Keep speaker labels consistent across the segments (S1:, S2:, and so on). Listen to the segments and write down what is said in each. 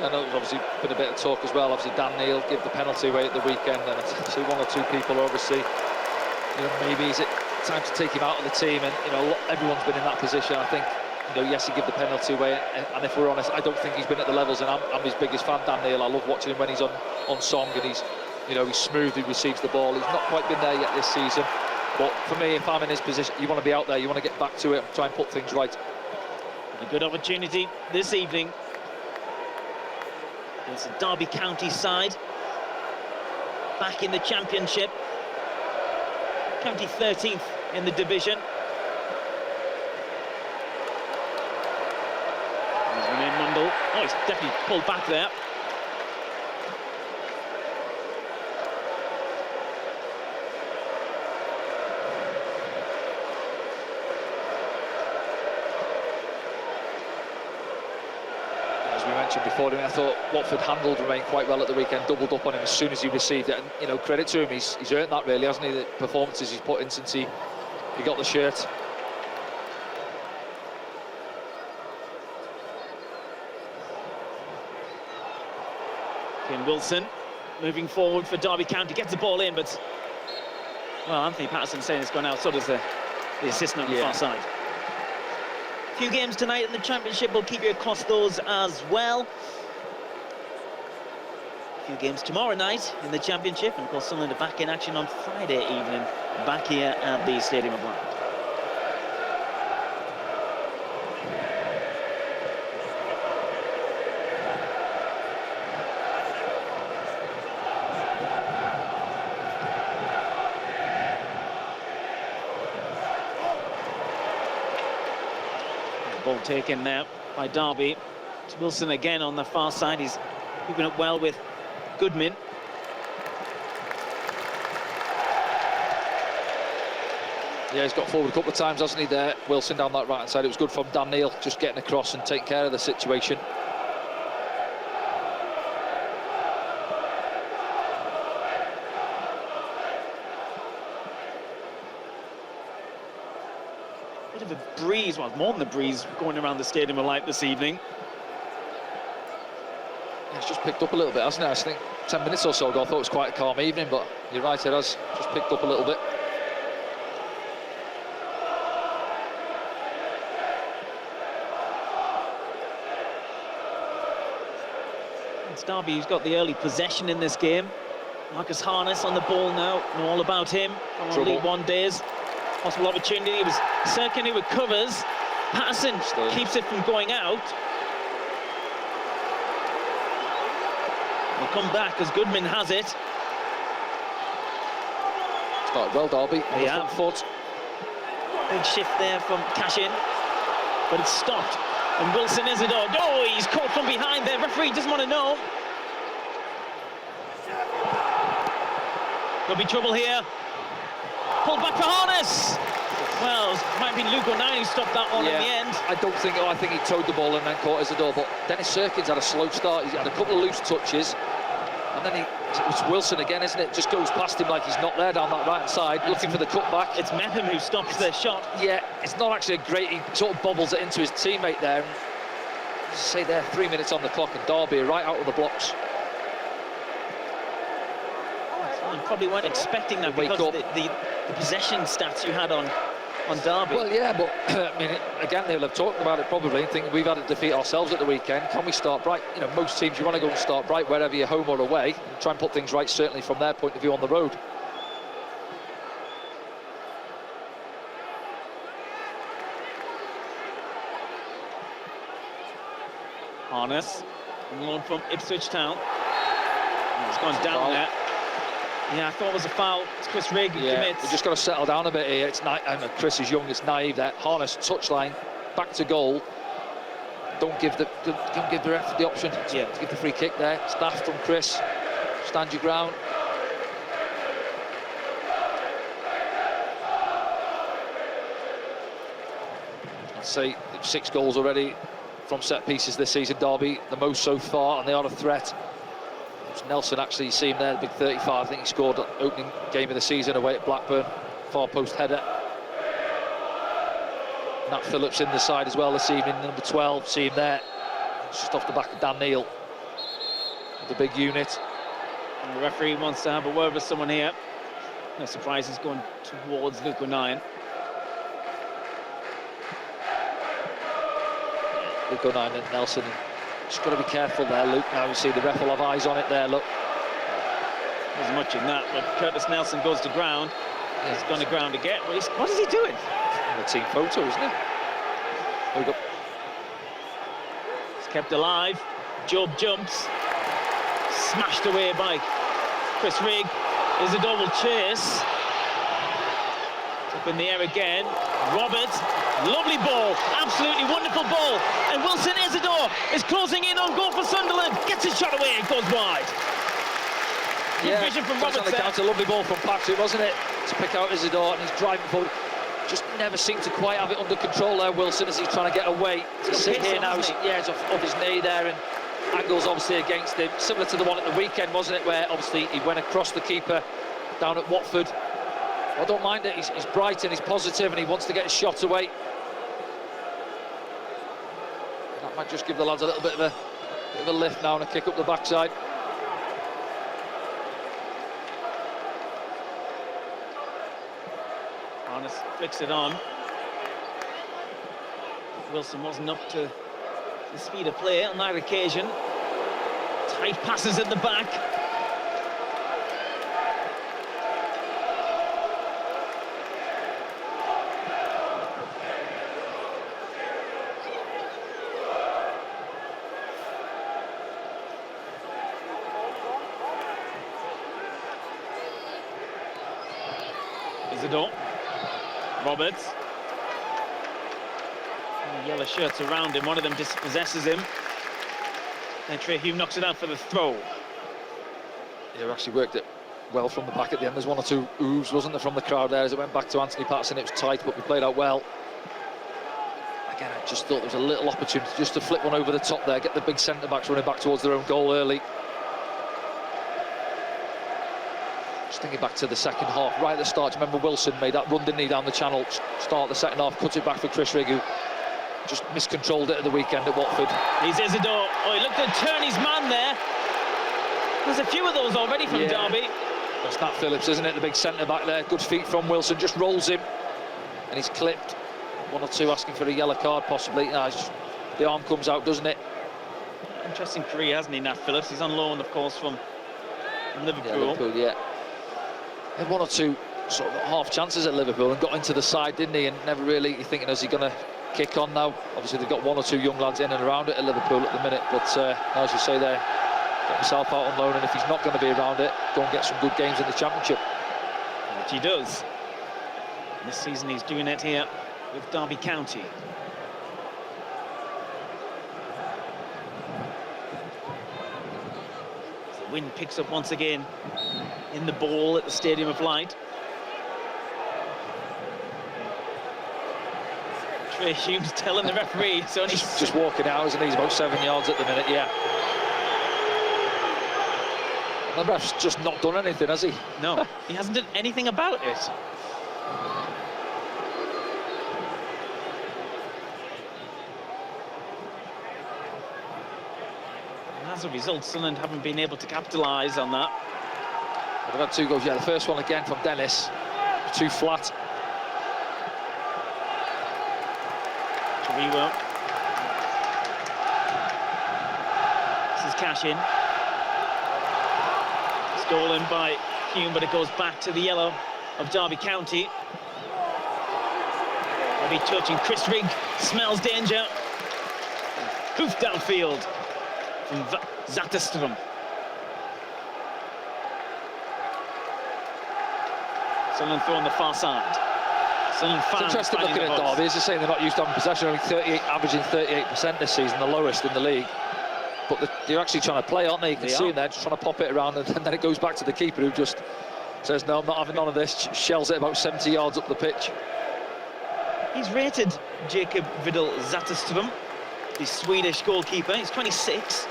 S1: I know there's obviously been a bit of talk as well. Obviously, Dan Neil gave the penalty away at the weekend, and I see one or two people are obviously, maybe is it time to take him out of the team? And everyone's been in that position. I think, yes, he gave the penalty away, and if we're honest, I don't think he's been at the levels. And I'm his biggest fan, Dan Neil. I love watching him when he's on song, and he's smooth. He receives the ball. He's not quite been there yet this season. But for me, if I'm in his position, you want to be out there. You want to get back to it and try and put things right.
S2: A good opportunity this evening. It's a Derby County side back in the Championship. County 13th in the division. There's Renee Mundell. Oh, he's definitely pulled back there.
S1: Before him, I thought Watford handled Romain quite well at the weekend, doubled up on him as soon as he received it, and credit to him, he's earned that really, hasn't he? The performances he's put in since he got the shirt.
S2: Ken Wilson moving forward for Derby County, gets the ball in, but well, Anthony Patterson's saying it's gone out, so does the assistant on the far side. Few games tonight in the Championship. We'll keep you across those as well. A few games tomorrow night in the Championship, and of course Sunderland are back in action on Friday evening back here at the Stadium of Light. Ball taken now by Derby. It's Wilson again on the far side. He's moving up well with Goodman.
S1: Yeah, he's got forward a couple of times, hasn't he, there? Wilson down that right-hand side. It was good from Dan Neil, just getting across and taking care of the situation.
S2: Bit of a breeze, well, more than a breeze, going around the Stadium of Light this evening.
S1: Yeah, it's just picked up a little bit, hasn't it? I think 10 minutes or so ago I thought it was quite a calm evening, but you're right, it has just picked up a little bit.
S2: It's Derby who's got the early possession in this game. Marcus Harness on the ball now, know all about him. On League One days. Possible opportunity, it was Serkin who recovers. Patterson keeps it from going out. We'll come back as Goodman has it.
S1: Started well, Derby, on the front foot.
S2: Big shift there from Cashin, but it's stopped. And Wilson is a dog. Oh, he's caught from behind there. Referee doesn't want to know. Could be trouble here. Pulled back for Harness. Well, it might have been Luke O'Neill who stopped that one in the end.
S1: I don't think, I think he towed the ball and then caught Isidore, but Dennis Serkin's had a slow start. He's had a couple of loose touches, and then it's Wilson again, isn't it? Just goes past him like he's not there down that right-hand side, looking for the cutback.
S2: It's Mepham who stops the shot.
S1: Yeah, it's not actually a great, he sort of bobbles it into his teammate there. And, as I say, there, 3 minutes on the clock, and Derby are right out of the blocks.
S2: You probably weren't expecting that because of the possession stats you had on Derby.
S1: Well, yeah, but I mean, again, they'll have talked about it probably and think we've had a defeat ourselves at the weekend. Can we start bright? Most teams, you want to go and start bright wherever you're home or away, and try and put things right, certainly from their point of view on the road.
S2: Harness, on loan from Ipswich Town. It's gone down there. Yeah, I thought it was a foul. It's Chris Rigg who commits.
S1: We've just got to settle down a bit here. It's and Chris is young, it's naive there. Harness, touchline, back to goal. Don't give the ref the option to give the free kick there. Staff from Chris. Stand your ground. I'd say 6 goals already from set pieces this season, Derby, the most so far, and they are a threat. Nelson actually, you see him there, the big 35. I think he scored the opening game of the season away at Blackburn, far post header. Nat Phillips in the side as well this evening, number 12, see him there. It's just off the back of Dan Neil. the big unit.
S2: And the referee wants to have a word with someone here. No surprise, he's going towards Luke O'Nien.
S1: Luke O'Nien and Nelson. Just got to be careful there, Luke. Now you see the ref will have eyes on it there, look.
S2: There's much in that, but Curtis Nelson goes to ground. He's gone to ground again. What is he doing?
S1: A team photo, isn't it? There we go.
S2: He's kept alive. Job jumps. Smashed away by Chris Rigg. Isidore will chase. Up in the air again. Roberts. Lovely ball. Absolutely wonderful ball. And Wilson Isidore is closing in on goal for Sunderland. Gets his shot away. It goes wide. Good vision from Roberts there.
S1: A lovely ball from Patrick, wasn't it? To pick out Isidore, and he's driving forward. Just never seemed to quite have it under control there, Wilson, as he's trying to get away. To sit here now, he's off his knee there, and angle's obviously against him. Similar to the one at the weekend, wasn't it, where obviously he went across the keeper down at Watford. I don't mind it, he's bright and he's positive and he wants to get his shot away. That might just give the lads a little bit of a lift now and a kick up the backside.
S2: Harness flicks it on. Wilson wasn't up to the speed of play on that occasion. Tight passes at the back. Isidore. Roberts. And the yellow shirts around him, one of them dispossesses him. And Trey Hume knocks it out for the throw.
S1: Yeah, actually worked it well from the back at the end. There's one or two oohs, wasn't there, from the crowd there as it went back to Anthony Patterson. It was tight, but we played out well. Again, I just thought there was a little opportunity just to flip one over the top there, get the big centre-backs running back towards their own goal early. Just thinking back to the second half, right at the start, remember Wilson made that run, didn't he, down the channel, start the second half, cut it back for Chris Rigg, who just miscontrolled it at the weekend at Watford.
S2: He's Isidore. Oh, he looked to turn his man there. There's a few of those already from Derby.
S1: That's Nat Phillips, isn't it, the big centre-back there. Good feet from Wilson, just rolls him, and he's clipped. One or two asking for a yellow card, possibly. The arm comes out, doesn't it?
S2: Interesting career, hasn't he, Nat Phillips? He's on loan, of course, from Liverpool.
S1: Yeah, Liverpool, yeah. Had one or two sort of half chances at Liverpool and got into the side, didn't he? And never really, you're thinking, is he going to kick on now? Obviously, they've got one or two young lads in and around it at Liverpool at the minute, but as you say there, get himself out on loan, and if he's not going to be around it, go and get some good games in the Championship.
S2: Which he does. This season he's doing it here with Derby County. The wind picks up once again in the ball at the Stadium of Light. Trey Hume's telling the referee it's only...
S1: Just walking out, isn't he? He's about 7 yards at the minute, yeah. The ref's just not done anything, has he?
S2: No, he hasn't done anything about it. And as a result, Sunderland haven't been able to capitalise on that.
S1: They've had two goals, yeah. The first one again from Dennis, too flat.
S2: Chariwo. This is cash in. Stolen by Hume, but it goes back to the yellow of Derby County. Heavy touch, and Chris Rigg smells danger. Hoof downfield from Zetterström. Sunderland throw on the far side. Sunderland fans.
S1: It's interesting looking at Derby. As you're saying, they're not used to having possession. Only averaging 38% this season, the lowest in the league. But they're actually trying to play, aren't they? You can see them there, just trying to pop it around, and then it goes back to the keeper, who just says, no, I'm not having none of this, shells it about 70 yards up the pitch.
S2: He's rated Jacob Vidal Zetterström, the Swedish goalkeeper. He's 26.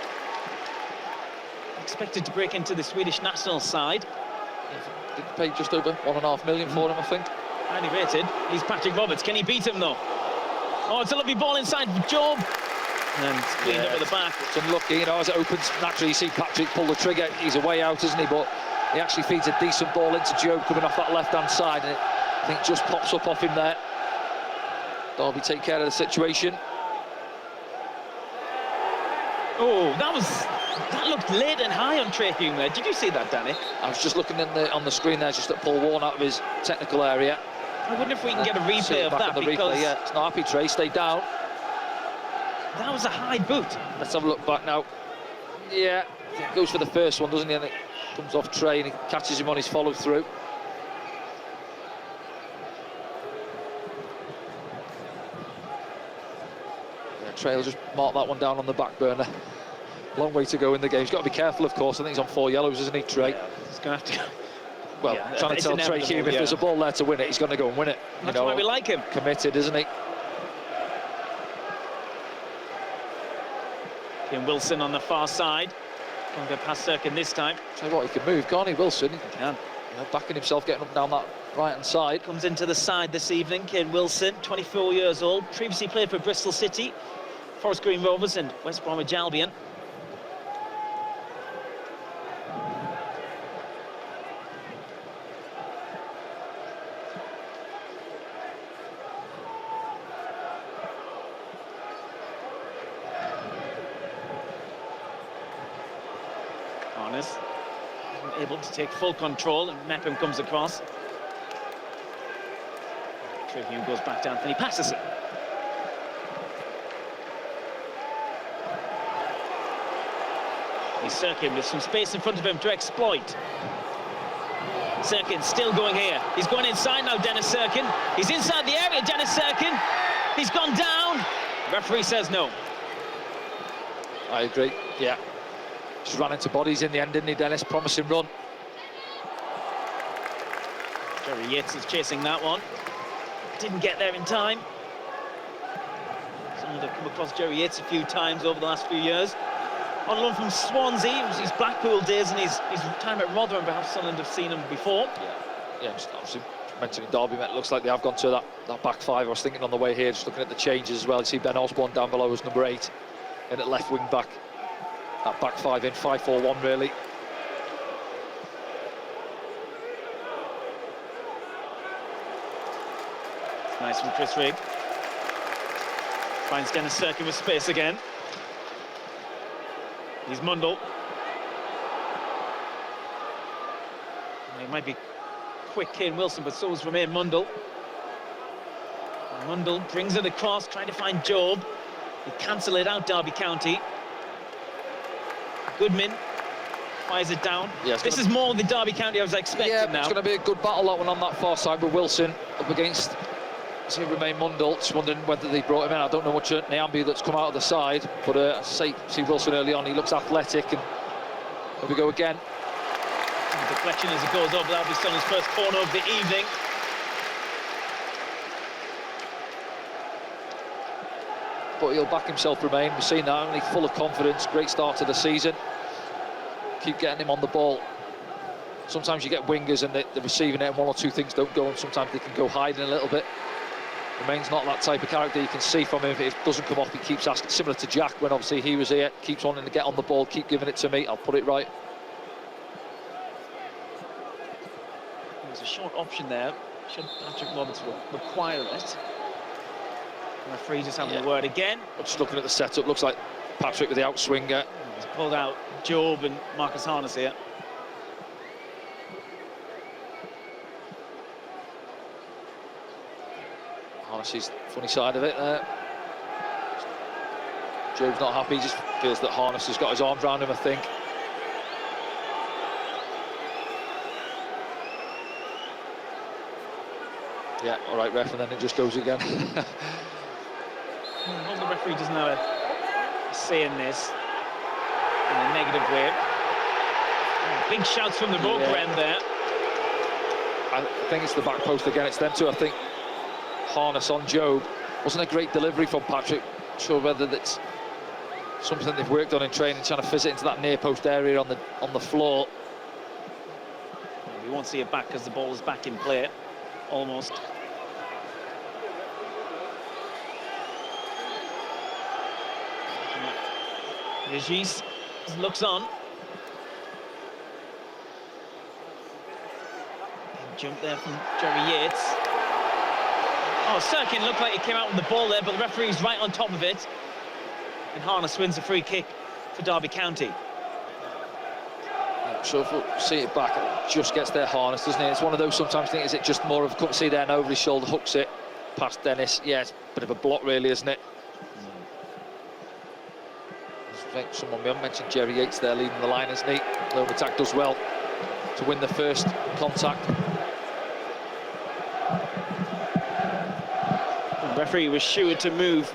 S2: Expected to break into the Swedish national side.
S1: They paid just over £1.5 million for him, I think.
S2: Highly rated. He's Patrick Roberts. Can he beat him, though? Oh, it's a lovely ball inside Job. And it's cleaned up at the back.
S1: It's unlucky, you know, as it opens, naturally you see Patrick pull the trigger. He's away out, isn't he? But he actually feeds a decent ball into Jobe coming off that left-hand side, and it, I think, just pops up off him there. Derby take care of the situation.
S2: Oh, that looked late and high on Trey Hume there. Did you see that, Danny?
S1: I was just looking on the screen there, just at Paul Warne out of his technical area.
S2: I wonder if we can get a replay of that, because
S1: replay, yeah, it's not happy, Trey. Stay down.
S2: That was a high boot.
S1: Let's have a look back now. Yeah, he goes for the first one, doesn't he? And it comes off Trey and he catches him on his follow-through. Yeah, Trey will just mark that one down on the back burner. Long way to go in the game. He's got to be careful, of course. I think he's on 4 yellows, isn't he, Trey?
S2: Yeah, he's going to have to go.
S1: Well,
S2: yeah,
S1: trying to tell Trey Hume, if there's a ball there to win it, he's going to go and win it.
S2: That's why we like him.
S1: Committed, isn't he?
S2: Kim Wilson on the far side. Can't go past Sirkin this time.
S1: Tell you what, he can move, can't he, Wilson? He
S2: can.
S1: You know, backing himself, getting up and down that right-hand side.
S2: Comes into the side this evening, Kane Wilson, 24 years old, previously played for Bristol City, Forest Green Rovers and West Bromwich Albion. Harness able to take full control, and Mepham comes across. Trey Hume goes back down and he passes it. He's Sirkin with some space in front of him to exploit. Sirkin still going here. He's going inside now, Dennis Sirkin. He's inside the area, Dennis Sirkin. He's gone down. Referee says no.
S1: I agree, yeah. Just ran into bodies in the end, didn't he, Dennis? Promising run.
S2: Jerry Yates is chasing that one. Didn't get there in time. Someone have come across Jerry Yates a few times over the last few years. On loan from Swansea, it was his Blackpool days and his time at Rotherham. Perhaps Sunderland have seen him before.
S1: Yeah, just obviously mentioning Derby, it looks like they have gone to that back five. I was thinking on the way here, just looking at the changes as well. You see Ben Osborne down below as number 8, and at left wing back. That back five in 5-4-1 really.
S2: Nice from Chris Rigg. Finds Dennis Sirkin with space again. He's Mundle. He might be quick, Kane Wilson, but so is Romain Mundle. Mundle brings it across, trying to find Jobe. He cancel it out, Derby County. Goodman fires it down. Yeah, this is more the Derby County I was expecting now.
S1: It's going to be a good battle, that one, on that far side with Wilson up against, see, Romain Mundle. Just wondering whether they brought him in. I don't know much Nyambi that's come out of the side, but see Wilson early on. He looks athletic, and here we go again.
S2: Deflection as it goes over. That'll be Sunderland's first corner of the evening.
S1: But he'll back himself, Romain. We've seen that, only full of confidence. Great start to the season. Keep getting him on the ball. Sometimes you get wingers and they're receiving it and one or two things don't go, and sometimes they can go hiding a little bit. Romain's not that type of character. You can see from him, if it doesn't come off, he keeps asking, similar to Jack when obviously he was here, keeps wanting to get on the ball, keep giving it to me, I'll put it right.
S2: There's a short option there. Should Patrick Roberts require it? The referee just having a word again.
S1: Just looking at the setup, looks like Patrick with the outswinger.
S2: He's pulled out Jobe and Marcus Harness here.
S1: Harness's funny side of it there. Jobe's not happy, he just feels that Harness has got his arms around him, I think. Yeah, all right, ref, and then it just goes again.
S2: Well, the referee doesn't have a say in this in a negative way. Big shouts from the Roker end there.
S1: I think it's the back post again, it's them two. I think Harness on Jobe. Wasn't a great delivery from Patrick. Not sure whether that's something they've worked on in training, trying to fizz it into that near post area on the floor.
S2: We won't see it back because the ball is back in play, almost. Regis looks on. Big jump there from Jerry Yates. Oh, Sirkin looked like he came out with the ball there, but the referee's right on top of it. And Harness wins a free kick for Derby County.
S1: Yeah, so if we see it back, it just gets there, Harness, doesn't it? It's one of those sometimes think, is it just more of a couldn't see there and over his shoulder, hooks it past Dennis. Yeah, it's a bit of a block really, isn't it? I think someone, we haven't mentioned Jerry Yates there leading the line, isn't he? Lone Attack does well to win the first contact.
S2: The referee was sure to move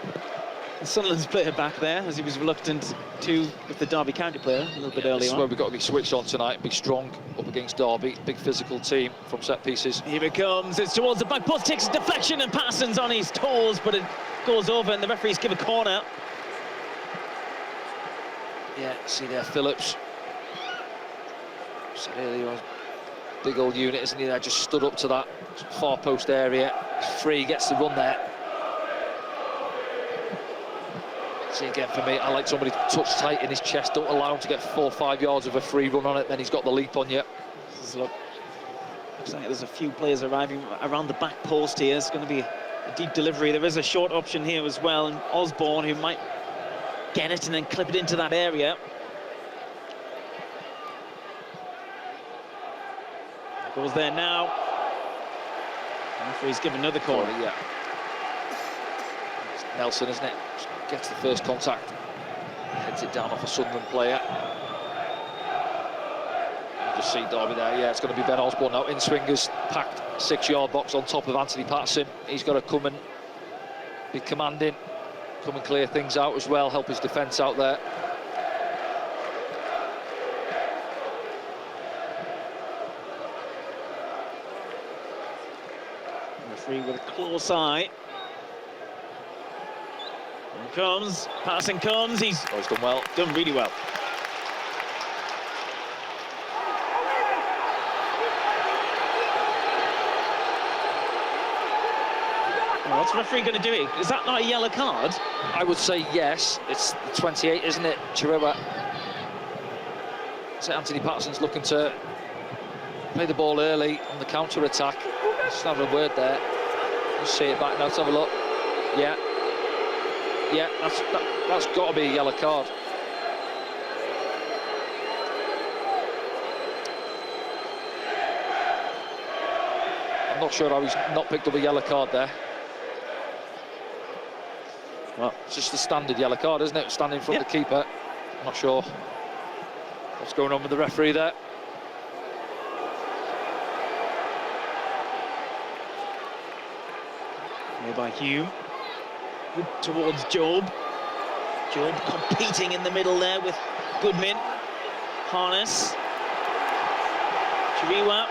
S2: the Sunderland's player back there, as he was reluctant to with the Derby County player a little bit earlier on.
S1: This is where we've got to be switched on tonight and be strong up against Derby. Big physical team from set pieces.
S2: Here it comes, it's towards the back post, takes a deflection and Patterson's on his toes, but it goes over and the referees give a corner.
S1: Yeah, see there, Phillips. Said earlier, big old unit, isn't he? There, just stood up to that far post area. He's free, gets the run there. See again for me, I like somebody to touch tight in his chest. Don't allow him to get 4 or 5 yards of a free run on it. Then he's got the leap on you.
S2: Looks like there's a few players arriving around the back post here. It's going to be a deep delivery. There is a short option here as well, and Osborne, who might get it and then clip it into that area. Goes there now. Referee's given another corner.
S1: Yeah. It's Nelson, isn't it? Gets the first contact. Heads it down off a Sunderland player. You just see Derby there. Yeah, it's going to be Ben Osborne now. In swingers, packed 6-yard box on top of Anthony Patterson. He's got to come and be commanding. Come and clear things out as well, help his defence out there.
S2: Referee with a close eye. Here comes, passing comes, he's
S1: done well.
S2: Done really well. What's the referee going to do? Is that not a yellow card?
S1: I would say yes. It's the 28, isn't it? Chihuahua. So Anthony Patterson's looking to play the ball early on the counter-attack. Just have a word there. Let's see it back now. Let's have a look. Yeah. Yeah, that's got to be a yellow card. I'm not sure how he's not picked up a yellow card there. Well, it's just the standard yellow card, isn't it? Standing in front of the keeper. I'm not sure what's going on with the referee there.
S2: Here by Hume. Good towards Job. Job competing in the middle there with Goodman. Harness. Chiriwa.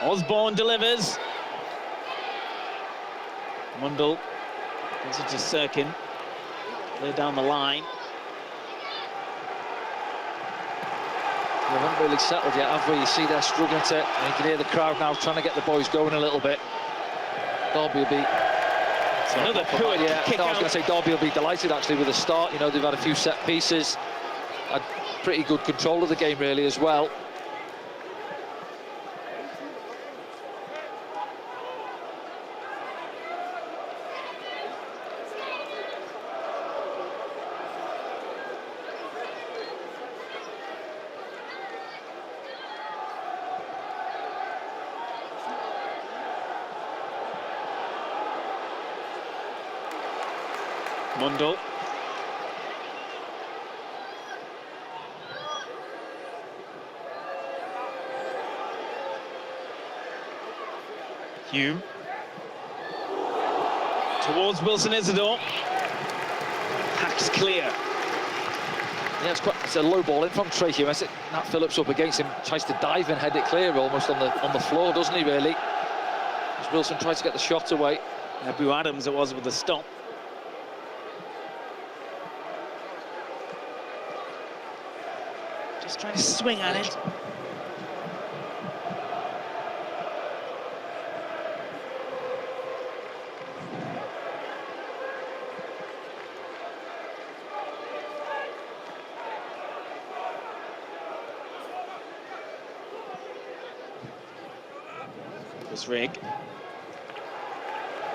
S2: Osborne delivers. Mundell gives it to Sirkin. Play down the line.
S1: We haven't really settled yet, have we? You see they're struggling to, and you can hear the crowd now trying to get the boys going a little bit. Derby will be...
S2: Another poor kick
S1: I was going to say Derby will be delighted actually with the start. You know, they've had a few set pieces. Had pretty good control of the game really as well.
S2: Mundell. Hume. Towards Wilson Isidore. Hacks clear.
S1: Yeah, it's a low ball in from Trey Hume. Nat Phillips up against him, tries to dive and head it clear almost on the floor, doesn't he really? As Wilson tries to get the shot away.
S2: Abu Adams it was with the stop. Just trying to swing at it. Chris Rigg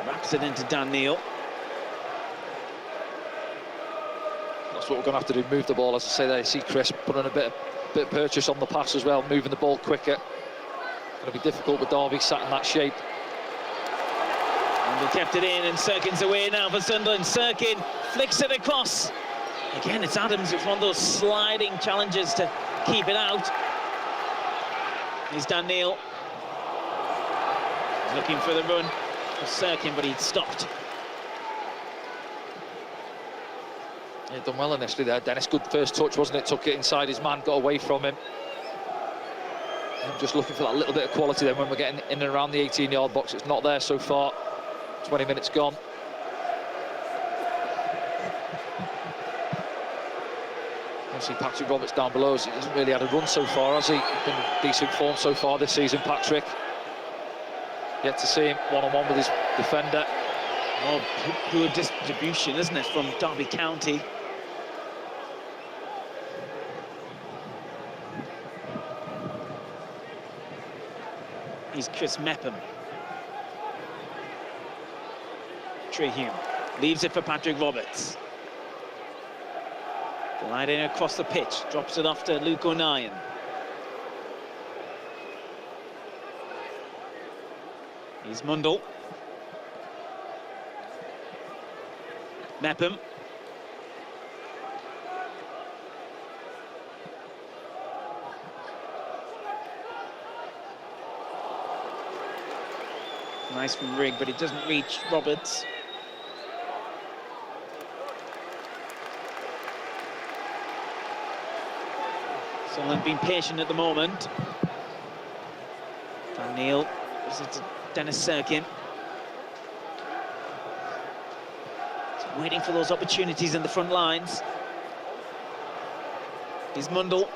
S2: wraps it into Dan Neil.
S1: That's what we're going to have to do, move the ball. As I say there, you see Chris putting a bit of purchase on the pass as well, moving the ball quicker. Going to be difficult with Derby sat in that shape.
S2: And they kept it in, and Sirkin's away now for Sunderland. Sirkin flicks it across. Again, it's Adams. It's one of those sliding challenges to keep it out. Here's Dan Neil. He's looking for the run of Sirkin, but he stopped.
S1: Yeah, done well initially there, Dennis. Good first touch, wasn't it? Took it inside his man, got away from him. I'm just looking for that little bit of quality then when we're getting in and around the 18-yard box. It's not there so far. 20 minutes gone. You see Patrick Roberts down below. He hasn't really had a run so far, has he? He's been in decent form so far this season, Patrick. Yet to see him one-on-one with his defender.
S2: Oh, poor distribution, isn't it, from Derby County? He's Chris Mepham. Trehune leaves it for Patrick Roberts. Gliding across the pitch, drops it off to Luke O'Nien. Here's Mundle. Mepham. Nice from Rigg, but it doesn't reach Roberts. Sunderland being patient at the moment. Dan Neil gives it to Dennis Sirkin. He's waiting for those opportunities in the front lines. Here's Mundle.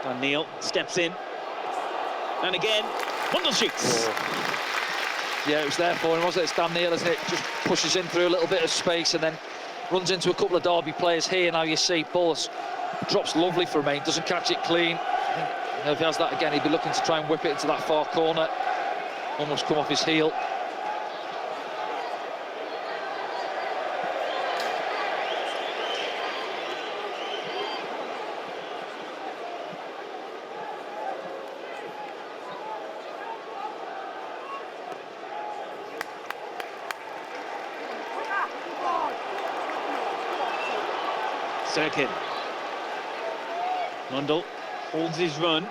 S2: Dan Neil steps in. And again, Mundle shoots.
S1: Oh. Yeah, it was there for him, wasn't it? It's Dan Neil, isn't it? Just pushes in through a little bit of space and then runs into a couple of Derby players here. Now you see ball drops lovely for Maine, doesn't catch it clean. You know, if he has that again, he'd be looking to try and whip it into that far corner. Almost come off his heel.
S2: Sirkin. Mundle holds his run.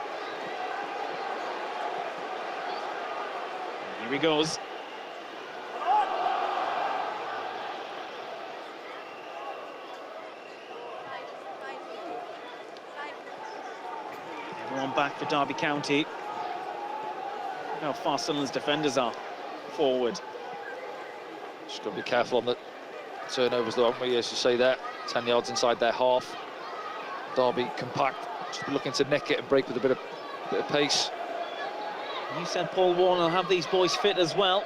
S2: Here he goes. Everyone back for Derby County. Look how far Sunderland's defenders are forward.
S1: Just got to be careful on the turnovers though, haven't we, as you say there. 10 yards inside their half. Derby compact, just looking to nick it and break with a bit of pace.
S2: You said Paul Warne will have these boys fit as well.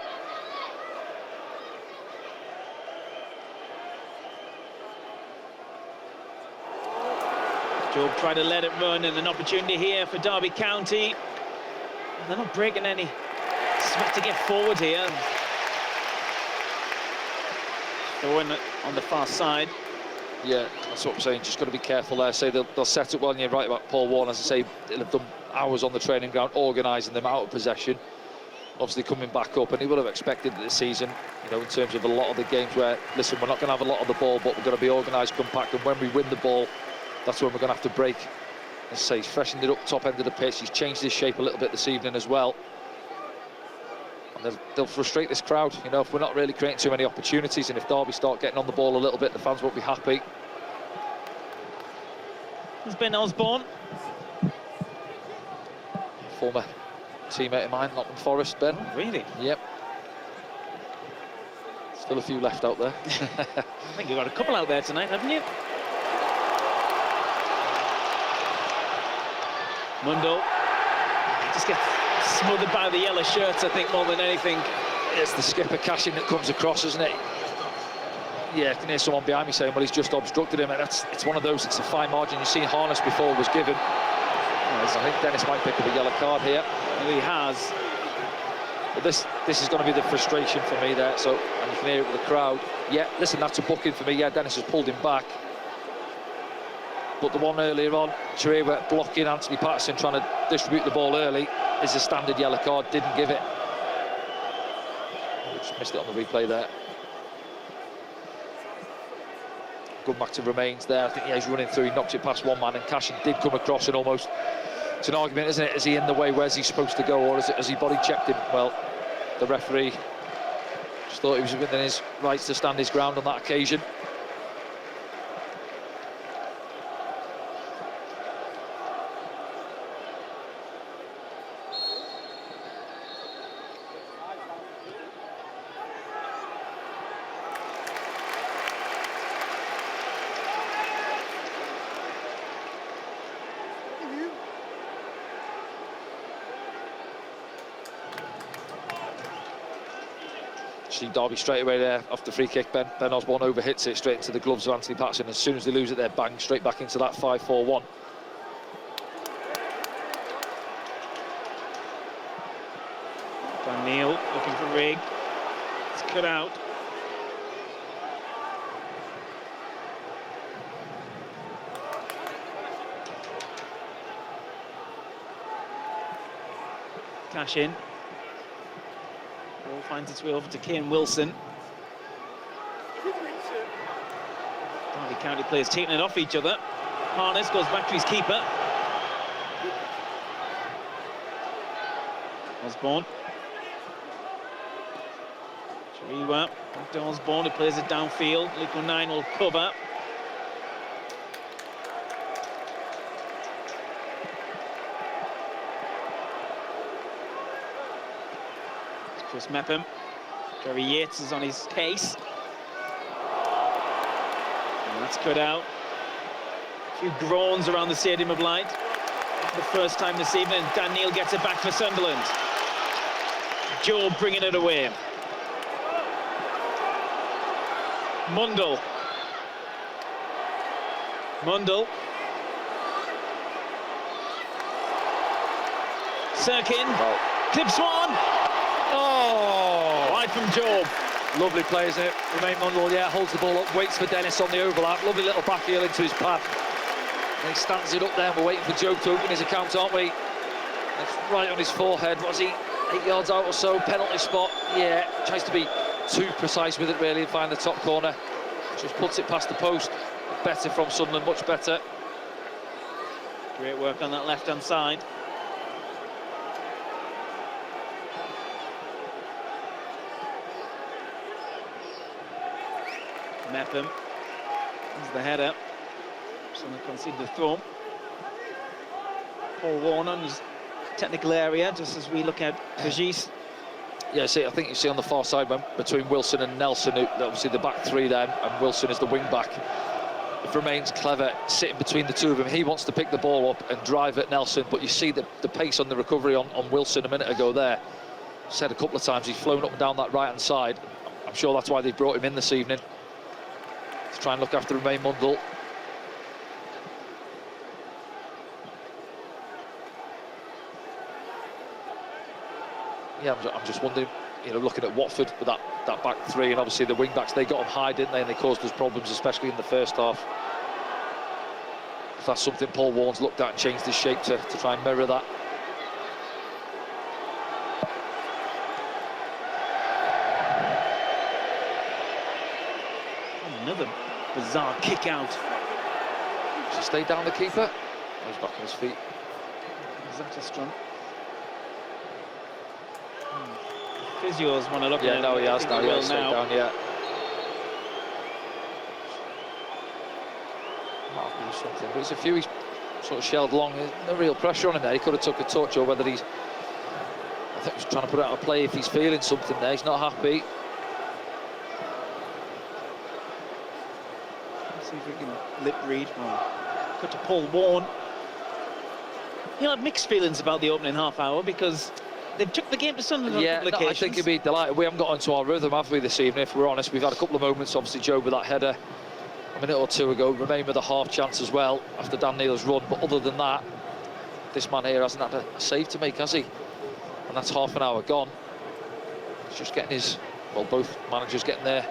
S2: Job tried to let it run, and an opportunity here for Derby County. They're not breaking any sweat to get forward here. Throw in on the far side.
S1: Yeah, that's what I'm saying. Just got to be careful there. Say they'll set it well, and you're right about Paul Warne. As I say, they'll have done hours on the training ground organising them out of possession. Obviously coming back up, and he would have expected this season, you know, in terms of a lot of the games where, listen, we're not going to have a lot of the ball, but we're going to be organised, compact, and when we win the ball, that's when we're going to have to break. As I say, he's freshened it up top end of the pitch. He's changed his shape a little bit this evening as well. And they'll frustrate this crowd, you know, if we're not really creating too many opportunities, and if Derby start getting on the ball a little bit, the fans won't be happy.
S2: There's Ben Osborne.
S1: Former teammate of mine, Nottingham Forest, Ben.
S2: Oh, really?
S1: Yep. Still a few left out there.
S2: I think you've got a couple out there tonight, haven't you? Mundle. Just gets smothered by the yellow shirts, I think, more than anything.
S1: It's the skipper cashing that comes across, isn't it? Yeah, I can hear someone behind me saying, well, he's just obstructed him, and it's one of those, it's a fine margin. You've seen Harness before was given. I think Dennis might pick up a yellow card here.
S2: Well, he has.
S1: But this is going to be the frustration for me there. So, and you can hear it with the crowd. Yeah, listen, that's a booking for me. Yeah, Dennis has pulled him back. But the one earlier on, Chireba blocking Anthony Patterson, trying to distribute the ball early, is a standard yellow card. Didn't give it. Just missed it on the replay there. Going back to Remains there. I think he's running through. He knocked it past one man, and Cashin did come across and almost. It's an argument, isn't it? Is he in the way? Where's he supposed to go, or has he body checked him? Well, the referee just thought he was within his rights to stand his ground on that occasion. Derby straight away there off the free kick. Ben Osborne overhits it straight into the gloves of Anthony Patterson. As soon as they lose it, they're bang straight back into that 5-4-1.
S2: Dan Neil looking for Rigg. It's cut out. Cash in. Ball finds its way over to Kane Wilson. Derby County players taking it off each other. Harness goes back to his keeper. Osborne. Chiriwa back to Osborne, who plays it downfield. Lico 9 will cover. Chris Mepham. Jerry Yates is on his case. And that's cut out. A few groans around the Stadium of Light. For the first time this evening, Dan Neil gets it back for Sunderland. Joe bringing it away. Mundle. Sirkin. Clips one. Oh, wide from Job.
S1: Lovely play, isn't it? Romain Mundle, yeah, holds the ball up, waits for Dennis on the overlap. Lovely little back heel into his path. And he stands it up there, and we're waiting for Job to open his account, aren't we? It's right on his forehead. Was he 8 yards out or so? Penalty spot. Yeah, tries to be too precise with it, really, and find the top corner. Just puts it past the post. Better from Sunderland, much better.
S2: Great work on that left-hand side. Mepham is the header. Someone conceded the throw. Paul Warner on his technical area, just as we look at Kajis.
S1: Yeah, see, I think you see on the far side between Wilson and Nelson, obviously the back three then, and Wilson is the wing back. If Remain's clever, sitting between the two of them, he wants to pick the ball up and drive at Nelson, but you see the pace on the recovery on Wilson a minute ago there. Said a couple of times he's flown up and down that right-hand side. I'm sure that's why they brought him in this evening. To try and look after Romain Mundle. Yeah, I'm just wondering, you know, looking at Watford with that back three, and obviously the wing backs, they got them high, didn't they? And they caused us problems, especially in the first half. If that's something Paul Warne's looked at and changed his shape to try and mirror that.
S2: Another bizarre kick out.
S1: Does he stay down, the keeper? He's back on his feet.
S2: Zatterstrom. Physios want to look at him.
S1: Yeah, no, he has now. Yeah, stayed down, yeah. Might have been something, but it's a few he's sort of shelled long. There's no real pressure on him there. He could have took a touch, or whether he's... I think he's trying to put it out of play if he's feeling something there. He's not happy.
S2: See if we can lip read. Cut to Paul Warne. He'll have mixed feelings about the opening half hour because they've took the game to Sunderland on a couple of occasions.
S1: I think he'd be delighted. We haven't got onto our rhythm, have we, this evening, if we're honest. We've had a couple of moments, obviously, Joe with that header a minute or two ago. Remain with a half chance as well after Dan Neil's run, but other than that, this man here hasn't had a save to make, has he? And that's half an hour gone. He's just getting his, well, both managers getting their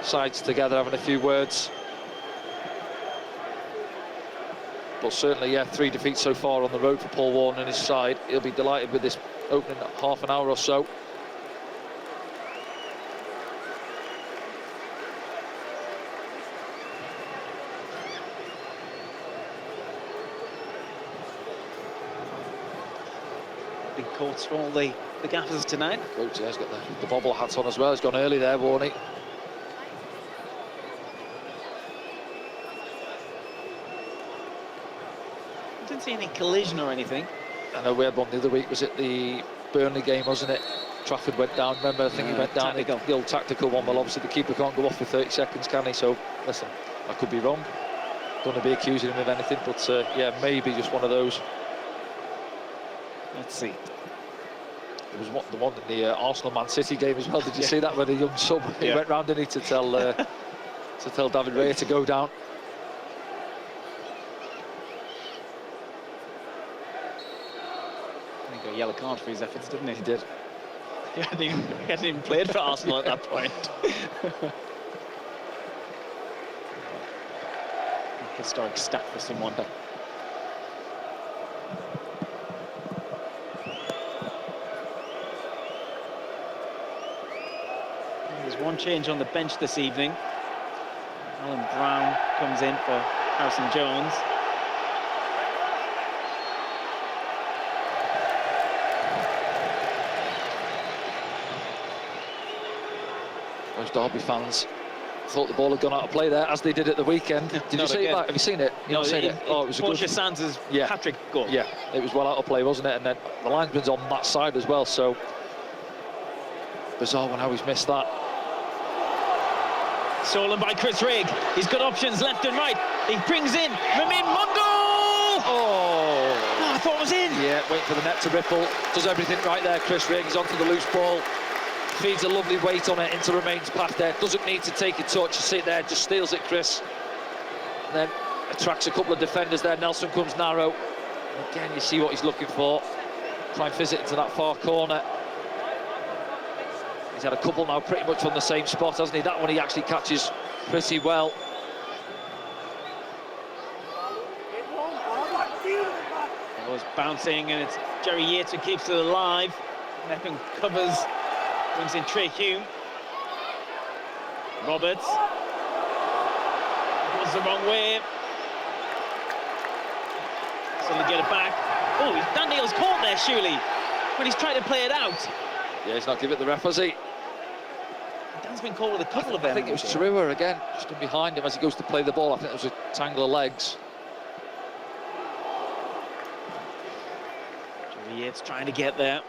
S1: sides together, having a few words. But certainly, yeah, 3 defeats so far on the road for Paul Warne and his side. He'll be delighted with this opening half an hour or so.
S2: Big courts for all the gaffers tonight.
S1: Coach, yeah, he's got the bobble hats on as well. He's gone early there, Warney.
S2: I didn't see any collision or anything.
S1: I know we had one the other week. Was it the Burnley game, wasn't it? Trafford went down. Remember, I think he went down the old tactical one. Well, obviously the keeper can't go off for 30 seconds, can he? So, listen, I could be wrong. Don't want to be accusing him of anything, but yeah, maybe just one of those.
S2: Let's see.
S1: There was the one in the Arsenal-Man City game as well. Did you see that, where the young sub he went round and he to tell David Raya to go down?
S2: I think a yellow card for his efforts, didn't he?
S1: He did.
S2: He hadn't even played for Arsenal at that point. Historic stat for someone. There's one change on the bench this evening. Alan Brown comes in for Harrison Jones.
S1: Those Derby fans thought the ball had gone out of play there, as they did at the weekend. Did you see it back? Have you seen it?
S2: No,
S1: seen it? Oh, it was a good...
S2: Portia Sands' hat-trick goal.
S1: Yeah, it was well out of play, wasn't it? And then the linesman's on that side as well, so bizarre one how he's missed that.
S2: Stolen by Chris Rigg. He's got options left and right. He brings in Ramin Mungo! Oh, I thought it was in.
S1: Yeah, waiting for the net to ripple. Does everything right there, Chris Rigg. He's onto the loose ball. Feeds a lovely weight on it into Remain's path there. Doesn't need to take a touch. You see it there, just steals it, Chris. And then attracts a couple of defenders there. Nelson comes narrow. And again, you see what he's looking for. Try and fizz it into that far corner. He's had a couple now pretty much on the same spot, hasn't he? That one he actually catches pretty well.
S2: It was bouncing, and it's Jerry Yates who keeps it alive. Neppin covers, brings in Trey Hume. Roberts goes the wrong way. So they get it back. Oh, Dan Neil's caught there, surely, when he's trying to play it out.
S1: Yeah, he's not giving it the ref, has he?
S2: Dan's been caught with a couple of them.
S1: I think it was Tarua again, just in behind him as he goes to play the ball. I think it was a tangle of legs.
S2: Jerry Yates trying to get there.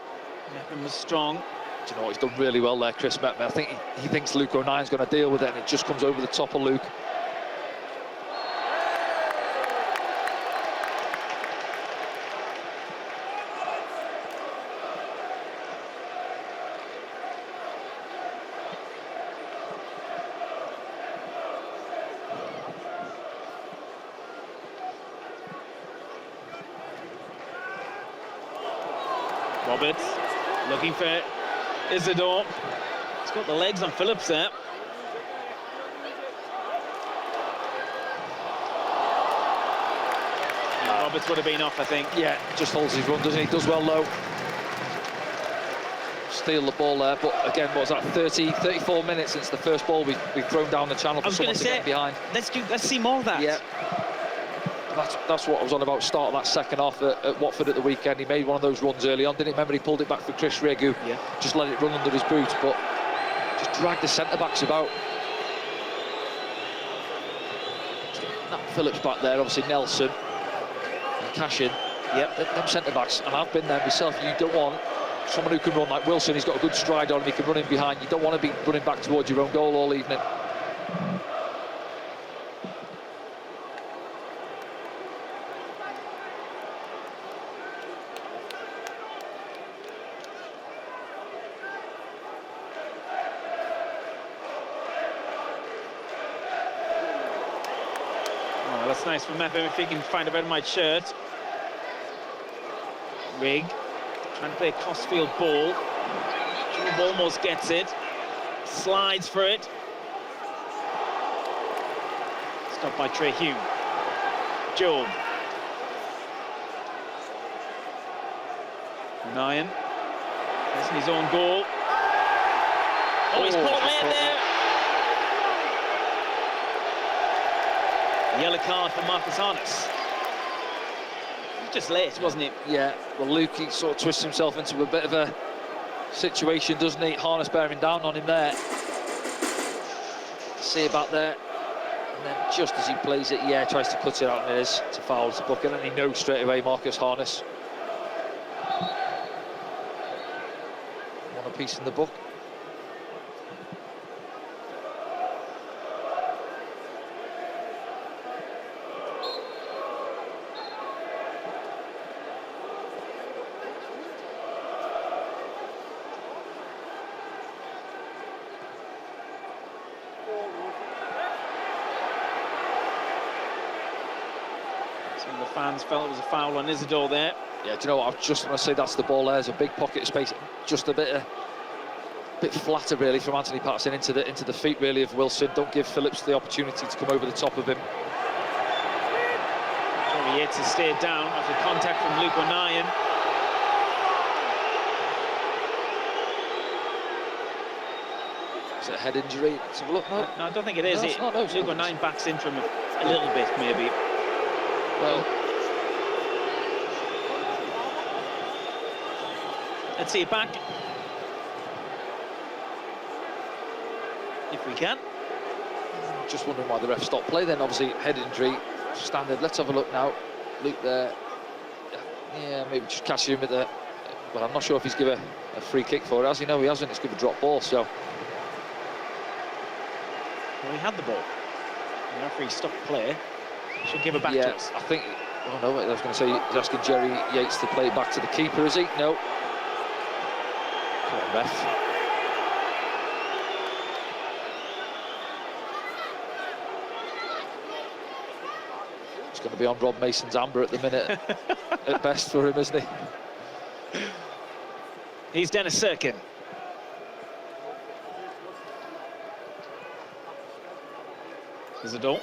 S2: Neppin was strong.
S1: Do you know what, he's done really well there, Chris Metman. I think he thinks Luke O'Nien's going to deal with it, and it just comes over the top of Luke.
S2: Roberts looking for Isidore. He's got the legs on Phillips there. Yeah, Roberts would have been off, I think.
S1: Yeah, just holds his run, doesn't he? Does well low. Steal the ball there, but again, what was that, 34 minutes since the first ball we've thrown down the channel for someone to get behind.
S2: Let's see more of that.
S1: Yeah. That's what I was on about, start of that second half at Watford at the weekend. He made one of those runs early on, didn't he? Remember, he pulled it back for Chris Rigg, who just let it run under his boot, but just dragged the centre-backs about. That Phillips back there, obviously Nelson and Cashin. Yep, them centre-backs, and I've been there myself. You don't want someone who can run like Wilson. He's got a good stride on him, he can run in behind. You don't want to be running back towards your own goal all evening.
S2: That's nice from Mepham if he can find a better white shirt. Rigg trying to play a crossfield ball. Job almost gets it. Slides for it. Stopped by Trey Hume. Job. Nyan. That's his own goal. Oh, he's caught late there. Yellow card for Marcus Harness. Just late, wasn't it?
S1: Yeah, well, Luke, he sort of twists himself into a bit of a situation, doesn't he? Harness bearing down on him there. See about there. And then just as he plays it, yeah, tries to cut it out, and it is. It's a foul, it's a booking, and he knows straight away, Marcus Harness. One apiece in the book.
S2: The fans felt it was a foul on Isidore there.
S1: Yeah, do you know what? I was just going to say that's the ball there. There's a big pocket of space, just a bit flatter really from Anthony Patterson into the feet really of Wilson. Don't give Phillips the opportunity to come over the top of him.
S2: Johnny Yates has stayed down after contact from Luke O'Nien.
S1: Is it a head injury? Let's have a look.
S2: No, I don't think it is.
S1: No,
S2: Luke O'Nien backs in from a little bit maybe.
S1: Well,
S2: let's see it back. If we can.
S1: just wondering why the ref stopped play then. Obviously, head injury, standard. Let's have a look now. Luke there. Yeah, maybe just catch him at the... Well, I'm not sure if he's given a free kick for it. As you know, he hasn't. It's given a drop ball, so...
S2: Well, he had the ball. The referee stopped play. Should give it back to us.
S1: I think... Oh, no, I was going to say, he's asking Jerry Yates to play it back to the keeper, is he? No. Come on, ref. It's going to be on Rob Mason's amber at the minute, at best for him, isn't he?
S2: He's Dennis Serkin. Isidore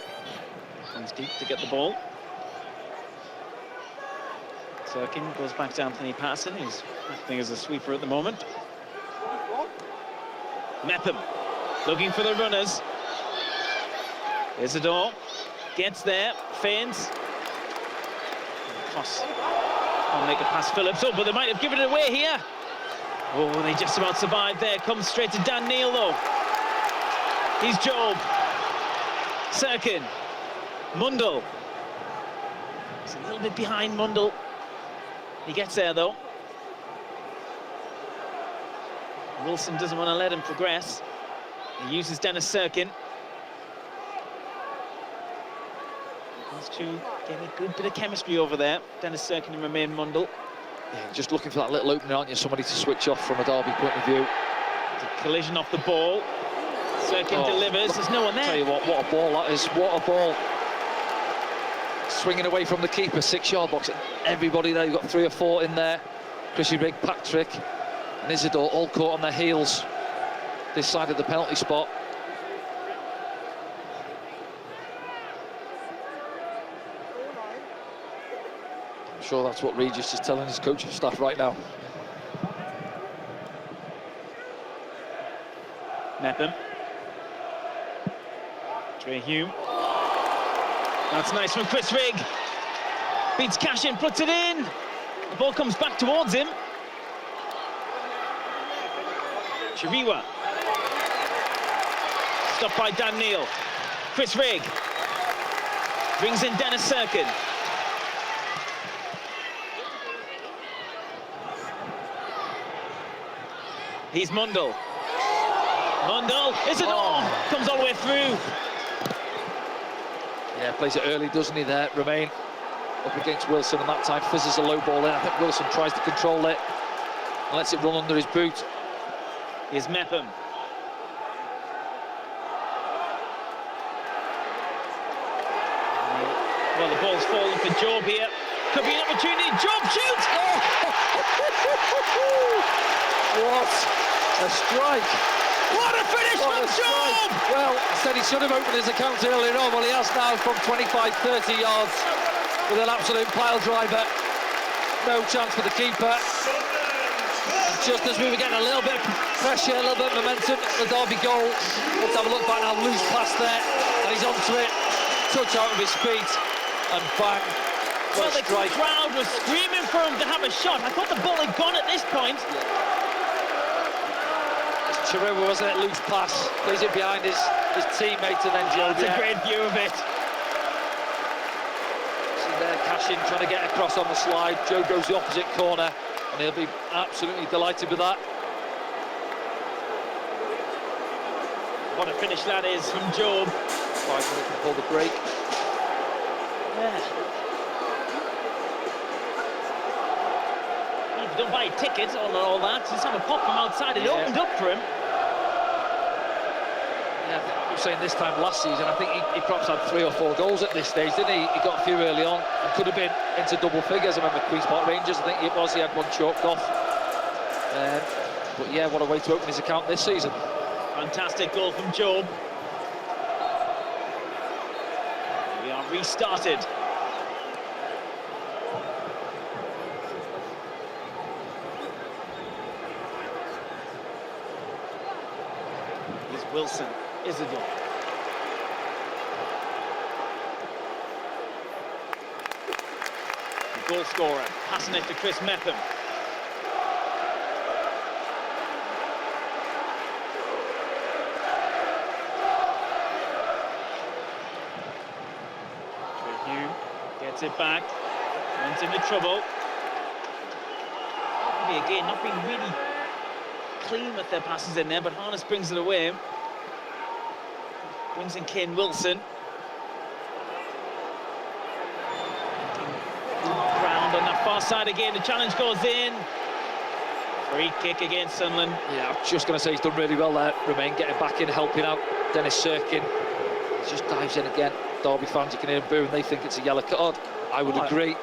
S2: comes deep to get the ball. Serkin goes back to Anthony Patterson, who's acting as a sweeper at the moment. Mepham looking for the runners. Isidore gets there, feigns. Cross. Can't make it past Phillips. Oh, but they might have given it away here. Oh, they just about survived there. Comes straight to Dan Neil, though. He's Job. Serkin. Mundell. He's a little bit behind Mundell. He gets there, though. Wilson doesn't want to let him progress. He uses Dennis Serkin. These two getting a good bit of chemistry over there. Dennis Serkin and Romain Mundell.
S1: Yeah, just looking for that little opening, aren't you? Somebody to switch off from a Derby point of view.
S2: The collision off the ball. Serkin delivers. There's no one there.
S1: Tell you what a ball that is. What a ball. Swinging away from the keeper, 6-yard box. Everybody there, you've got 3 or 4 in there. Chrissy Rigg, Patrick and Isidore all caught on their heels this side of the penalty spot. I'm sure that's what Regis is telling his coaching staff right now.
S2: Mepham. Trey Hume. That's nice from Chris Rigg. Beats Cashin, puts it in. The ball comes back towards him. Chiriwa. Stopped by Dan Neil. Chris Rigg. Brings in Dennis Serkin. He's Mundell. Mundell, is it on? Comes all the way through.
S1: Yeah, plays it early, doesn't he, there, Romain? Up against Wilson, and that time fizzes a low ball in. I think Wilson tries to control it and lets it run under his boot.
S2: Here's Mepham. Well, the ball's fallen for Job here. Could be an opportunity. Job shoots!
S1: Oh! What a strike!
S2: What a finish from Job!
S1: Well, I said he should have opened his account earlier on. Well, he has now from 25-30 yards with an absolute pile driver. No chance for the keeper. And just as we were getting a little bit of pressure, a little bit of momentum, the Derby goal. Let's have a look back now. Loose pass there, and he's onto it. Touch out of his feet, and bang.
S2: Well, the crowd was screaming for him to have a shot. I thought the ball had gone at this point.
S1: Chirua, wasn't it? Loose pass, plays it behind his teammate, and then Joe.
S2: That's a great view of it.
S1: See there, Cashin trying to get across on the slide. Joe goes the opposite corner, and he'll be absolutely delighted with that.
S2: What a finish that is from Job.
S1: 5 minutes before the break.
S2: Yeah. Don't buy tickets or all that, just have a pop from outside. It opened up for him.
S1: Yeah, I was saying this time last season, I think he perhaps had 3 or 4 goals at this stage, didn't he? He got a few early on and could have been into double figures. I remember Queen's Park Rangers, I think it was, he had one chalked off. But yeah, what a way to open his account this season.
S2: Fantastic goal from Job. We are restarted. Wilson, Isidore. The goal scorer, passing it to Chris Metham. Hugh gets it back, runs into trouble. Maybe again, not being really clean with their passes in there, but Harness brings it away. Brings in Kane Wilson. Ground on that far side again. The challenge goes in. Free kick against Sunderland.
S1: Yeah, I was just going to say he's done really well there. Romain getting back in, helping out Dennis Sirkin. He just dives in again. Derby fans, you can hear him booing. They think it's a yellow card. I would agree.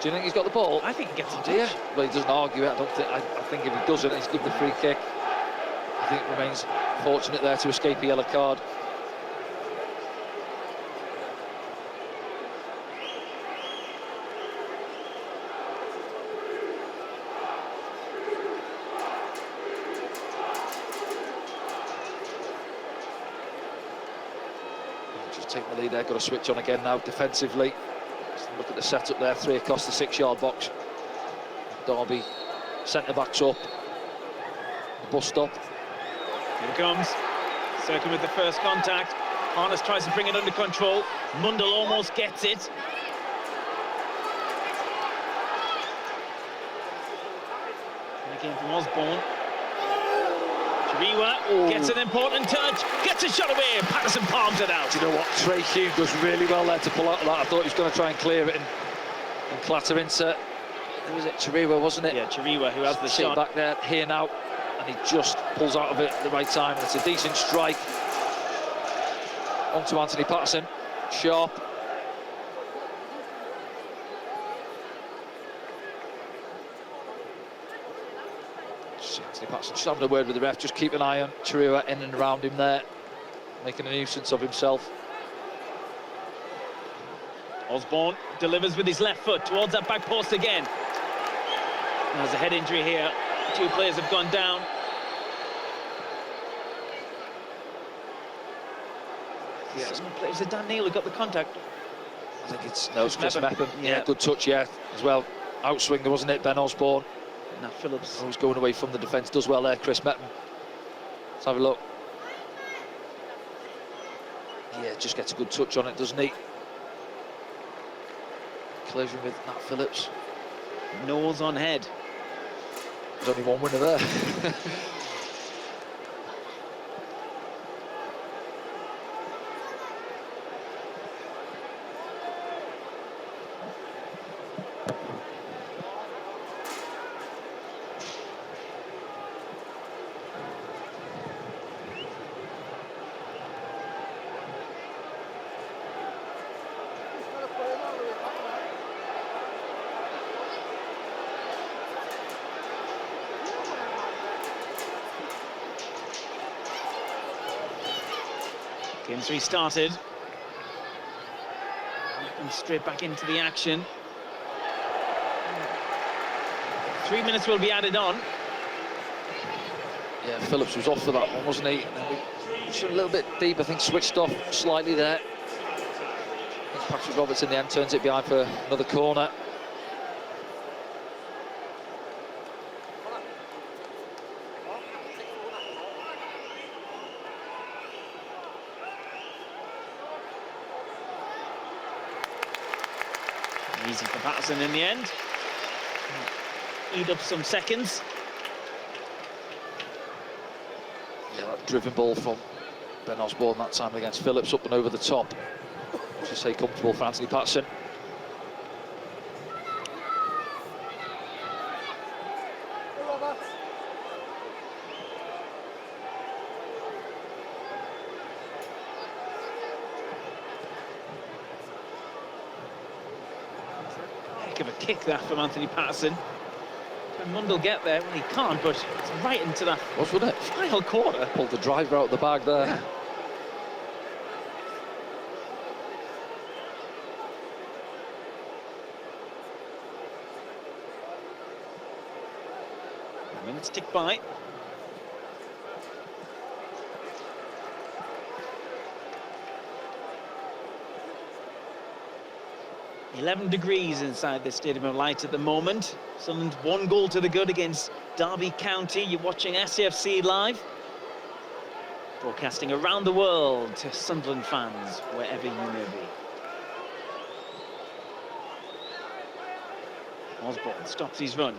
S1: Do you think he's got the ball?
S2: I think he gets it.
S1: Yeah. Well, he doesn't argue it. I think if he doesn't, he's given the free kick. I think Romain's fortunate there to escape a yellow card. Take the lead there, got to switch on again now defensively. Just look at the setup there, 3 across the 6-yard box. Derby centre-backs up, the bus stop.
S2: Here it comes, Sirkin with the first contact. Harness tries to bring it under control. Mundell almost gets it. And again from Osborne. Chiriwa gets an important touch, gets a shot away, Patterson palms it out.
S1: Do you know what? Trey Hume does really well there to pull out of that. I thought he was going to try and clear it and clatter into, who was it, Chiriwa, wasn't it?
S2: Yeah, Chiriwa, who has the shot.
S1: Back there, here now, and he just pulls out of it at the right time. It's a decent strike. On to Anthony Patterson, sharp. Anthony Patterson just having a word with the ref, just keep an eye on Chiriwa in and around him there, making a nuisance of himself.
S2: Osborne delivers with his left foot towards that back post again. There's a head injury here. 2 players have gone down. Yeah, is it Dan Neil who got the contact?
S1: I think it's Chris Metham.
S2: Yeah,
S1: good touch, yeah, as well. Outswinger, wasn't it, Ben Osborne?
S2: Now Phillips.
S1: Always going away from the defence, does well there, Chris Metham. Let's have a look. Yeah, just gets a good touch on it, doesn't he? Collision with Nat Phillips.
S2: Nose on head.
S1: There's only one winner there.
S2: Game's restarted. And straight back into the action. 3 minutes will be added on.
S1: Yeah, Phillips was off for that one, wasn't he? And then we a little bit deep, I think, switched off slightly there. Patrick Roberts in the end turns it behind for another corner.
S2: Easy for Patterson in the end. Eat up some seconds.
S1: Yeah, that driven ball from Ben Osborne that time against Phillips, up and over the top. To say comfortable for Anthony Patterson.
S2: Heck of a kick that from Anthony Patterson. Can Mundell get there? Well, he can't, but it's right into that
S1: Wasn't it?
S2: final quarter.
S1: Pulled the driver out of the bag there.
S2: Yeah. Minutes tick by. "11 degrees inside the Stadium of Light at the moment. Sunderland 1 goal to the good against Derby County. You're watching SAFC live, broadcasting around the world to Sunderland fans, wherever you may be. Osborne stops his run,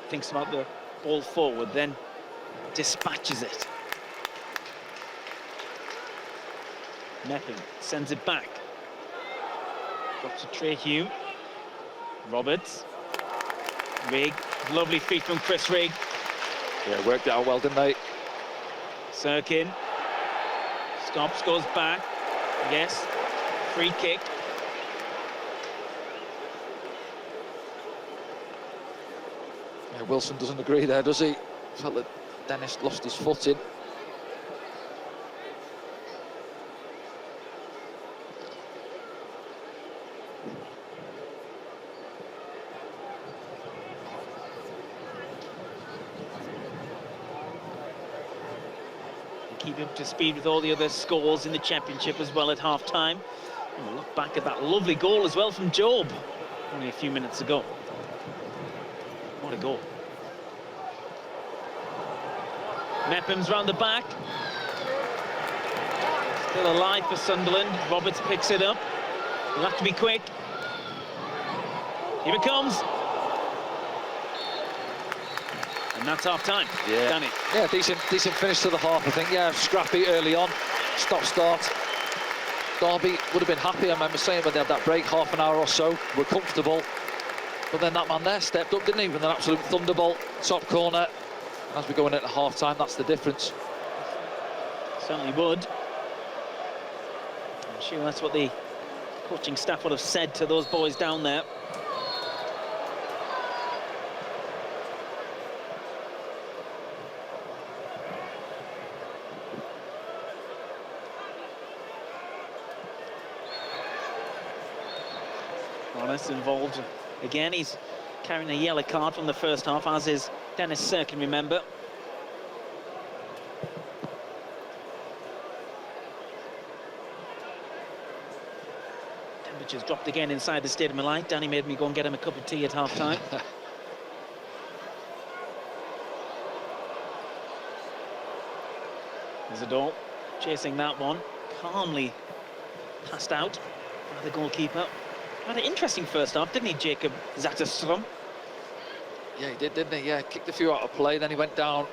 S2: thinks about the ball forward, then dispatches it. Mepham sends it back. Drops to Trehue. Roberts. Rigg. Lovely feet from Chris Rigg.
S1: Yeah, worked it out well, didn't they?
S2: Sirkin. Stops, goes back. Yes. Free kick.
S1: Yeah, Wilson doesn't agree there, does he? Felt that Dennis lost his footing.
S2: Keep up to speed with all the other scores in the championship as well at half-time. And we'll look back at that lovely goal as well from Job only a few minutes ago. What a goal. Mepham's round the back. Still alive for Sunderland. Roberts picks it up. He'll have to be quick. Here it comes. And that's half-time.
S1: Yeah.
S2: Danny.
S1: Yeah, decent finish to the half, I think. Yeah, scrappy early on. Stop-start. Derby would have been happy, I remember saying, when they had that break, half an hour or so, were comfortable. But then that man there stepped up, didn't he, with an absolute thunderbolt, top corner. As we go in at half-time, that's the difference.
S2: Certainly would. I'm sure that's what the coaching staff would have said to those boys down there. Honest involved again. He's carrying a yellow card from the first half, as is Dennis Sirkin, remember. Temperatures dropped again inside the Stadium of Light. Danny made me go and get him a cup of tea at half-time. Isidore chasing that one, calmly passed out by the goalkeeper. Had an interesting first half, didn't he, Jacob Zatterstrom?
S1: Yeah, he did, didn't he? Yeah, kicked a few out of play, then he went down.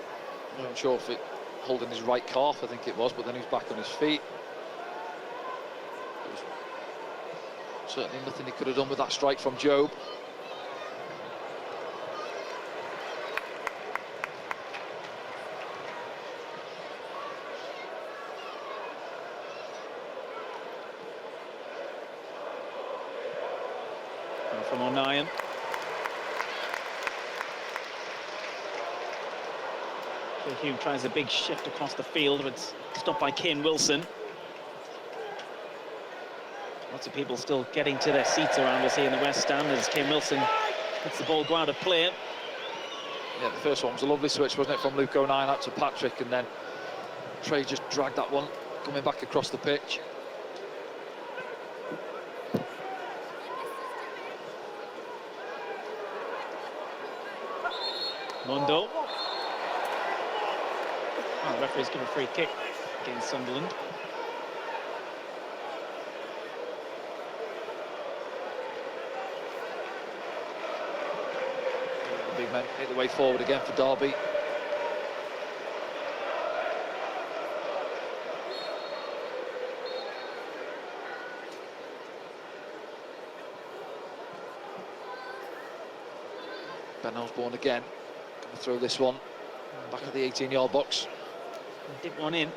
S1: I'm not sure if it holding his right calf, I think it was, but then he was back on his feet. There was certainly nothing he could have done with that strike from Job.
S2: From O'Nien. Hugh tries a big shift across the field, but it's stopped by Kane Wilson. Lots of people still getting to their seats around us here in the West Stand as Kane Wilson lets the ball go out of play.
S1: Yeah, the first one was a lovely switch, wasn't it, from Luke O'Neill out to Patrick, and then Trey just dragged that one, coming back across the pitch.
S2: Mondo. Oh, the referee's given a free kick against Sunderland.
S1: The big men make the way forward again for Derby. Ben Osborne again, going to throw this one back at the 18-yard box.
S2: Dip one in.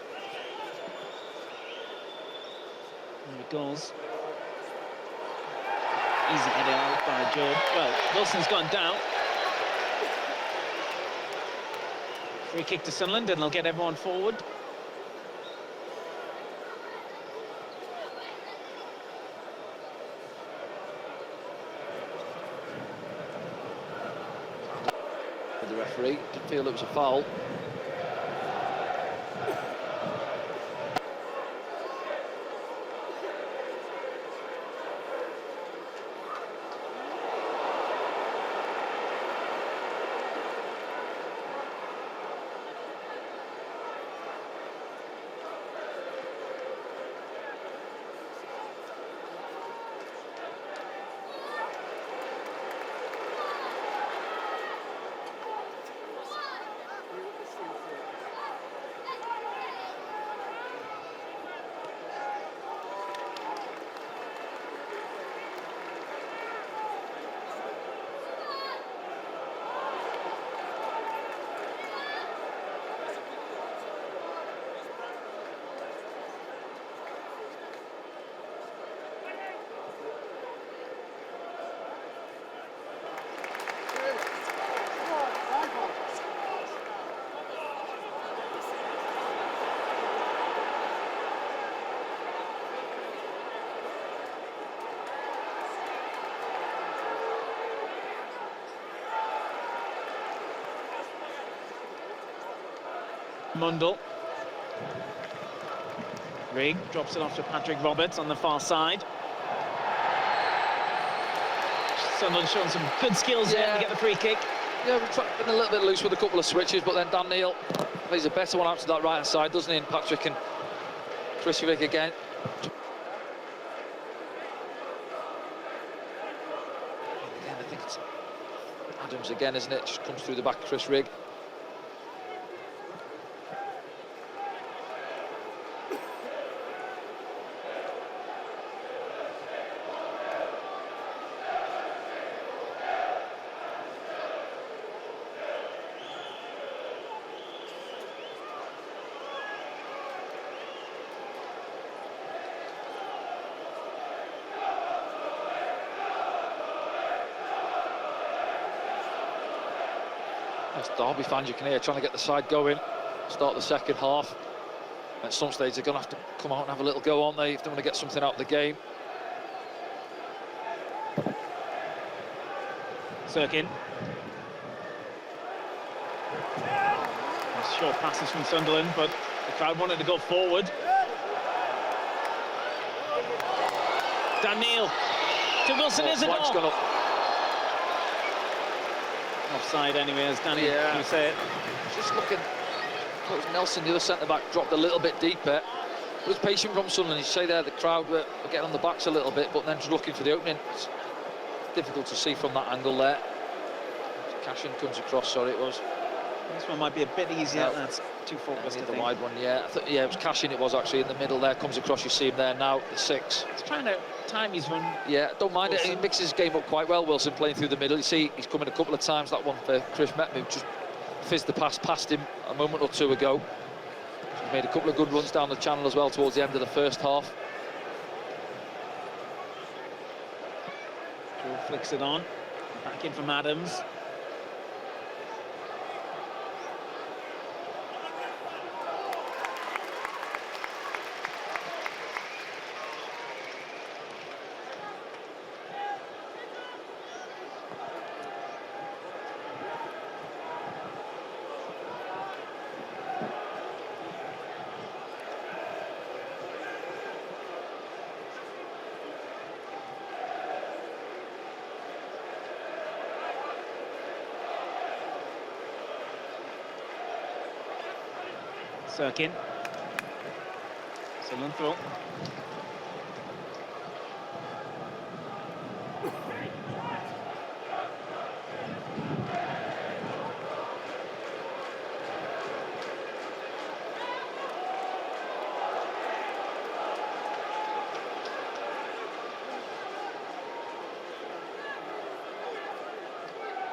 S2: There it goes. Easy header out by Joe. Well, Wilson's gone down. Free kick to Sunderland, and they'll get everyone forward.
S1: The referee didn't feel it was a foul.
S2: Mundle. Rigg drops it off to Patrick Roberts on the far side. Sunderland showing some good skills there to get the free kick.
S1: Yeah, we've been a little bit loose with a couple of switches, but then Dan Neil plays a better one out to that right-hand side, doesn't he? And Patrick and Chris Rigg again. Again, I think it's Adams again, isn't it? Just comes through the back of Chris Rigg. That's Derby fans you can hear trying to get the side going, start the second half. At some stage they're going to have to come out and have a little go, aren't they, if they want to get something out of the game.
S2: Sirkin. Short passes from Sunderland, but the crowd wanted to go forward. Dan Neil to Wilson, is it not?
S1: Gone up.
S2: Offside anyway, as Danny you say it.
S1: Just looking, I thought it was Nelson, the other centre-back, dropped a little bit deeper. It was patient from Sunderland. You say there the crowd were getting on the backs a little bit, but then just looking for the opening. It's difficult to see from that angle there. Cashin comes across, sorry, it was.
S2: This one might be a bit easier. That's too focused, I
S1: the
S2: think.
S1: wide one, yeah. It was Cashin, it was actually in the middle there. Comes across, you see him there now, the 6.
S2: He's trying to time his run.
S1: Yeah, don't mind
S2: Wilson.
S1: it. He mixes his game up quite well, Wilson, playing through the middle. You see, he's coming a couple of times. That one for Chris Metman, just fizzed the pass past him a moment or two ago. He's made a couple of good runs down the channel as well towards the end of the first half.
S2: Joe flicks it on. Back in from Adams. Sirkin. Still on throw.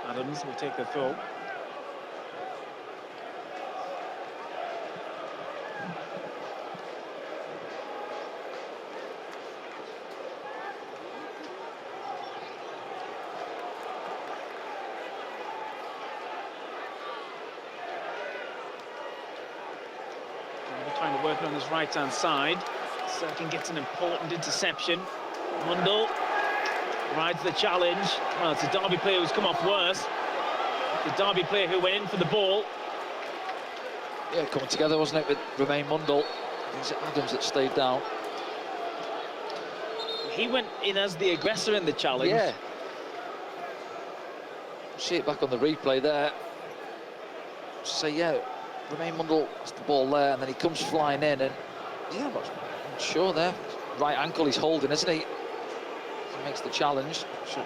S2: Adams will take the throw. Trying to work it on his right-hand side. Sirkin gets an important interception. Mundell rides the challenge. Well, it's a Derby player who's come off worse. The Derby player who went in for the ball.
S1: Yeah, coming together, wasn't it, with Romain Mundell? It's Adams that stayed down.
S2: He went in as the aggressor in the challenge.
S1: Yeah. See it back on the replay there. So, yeah, Romain Mundell has the ball there, and then he comes flying in, and yeah, I'm not sure there. Right ankle he's holding, isn't he? He makes the challenge. Should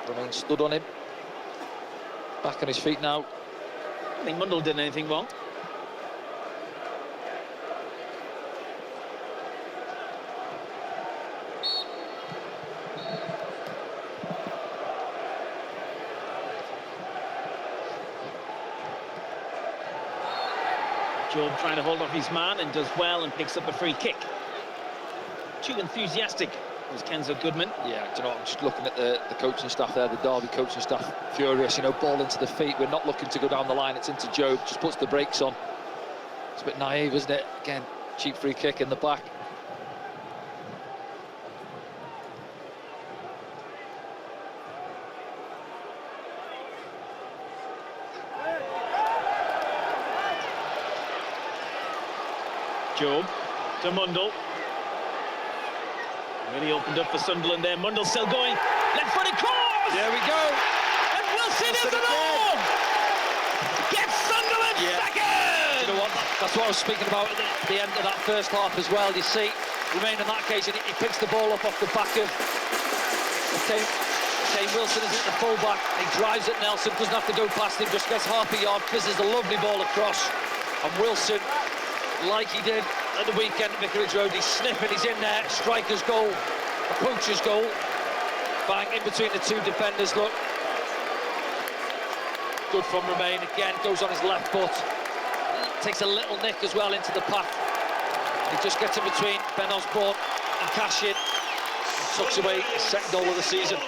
S1: remain stood on him. Back on his feet now.
S2: I don't think Mundell did anything wrong. Job trying to hold off his man and does well and picks up a free kick. Too enthusiastic was Kenzo Goodman.
S1: Yeah, do you know what, I'm just looking at the coaching staff there, the Derby coaching staff, furious, you know, ball into the feet. We're not looking to go down the line, it's into Job, just puts the brakes on. It's a bit naive, isn't it? Again, cheap free kick in the back.
S2: Job to Mundell. Really opened up for Sunderland there. Mundell still going. Left-footed cross!
S1: There we go.
S2: And Wilson is the ball! Gets Sunderland second!
S1: You know what? That's what I was speaking about at the end of that first half as well. You see, Romain in that case, he picks the ball up off the back of Shane Wilson, isn't the full-back. He drives at Nelson, doesn't have to go past him, just gets half a yard, fizzes a lovely ball across. And Wilson, like he did at the weekend at Vicarage Road, he's sniffing, he's in there, striker's goal, a poacher's goal. Bang, in between the two defenders, look. Good from Romain, again, goes on his left foot. Takes a little nick as well into the path. He just gets in between Ben Osborne and Cashin and tucks away his second goal of the season.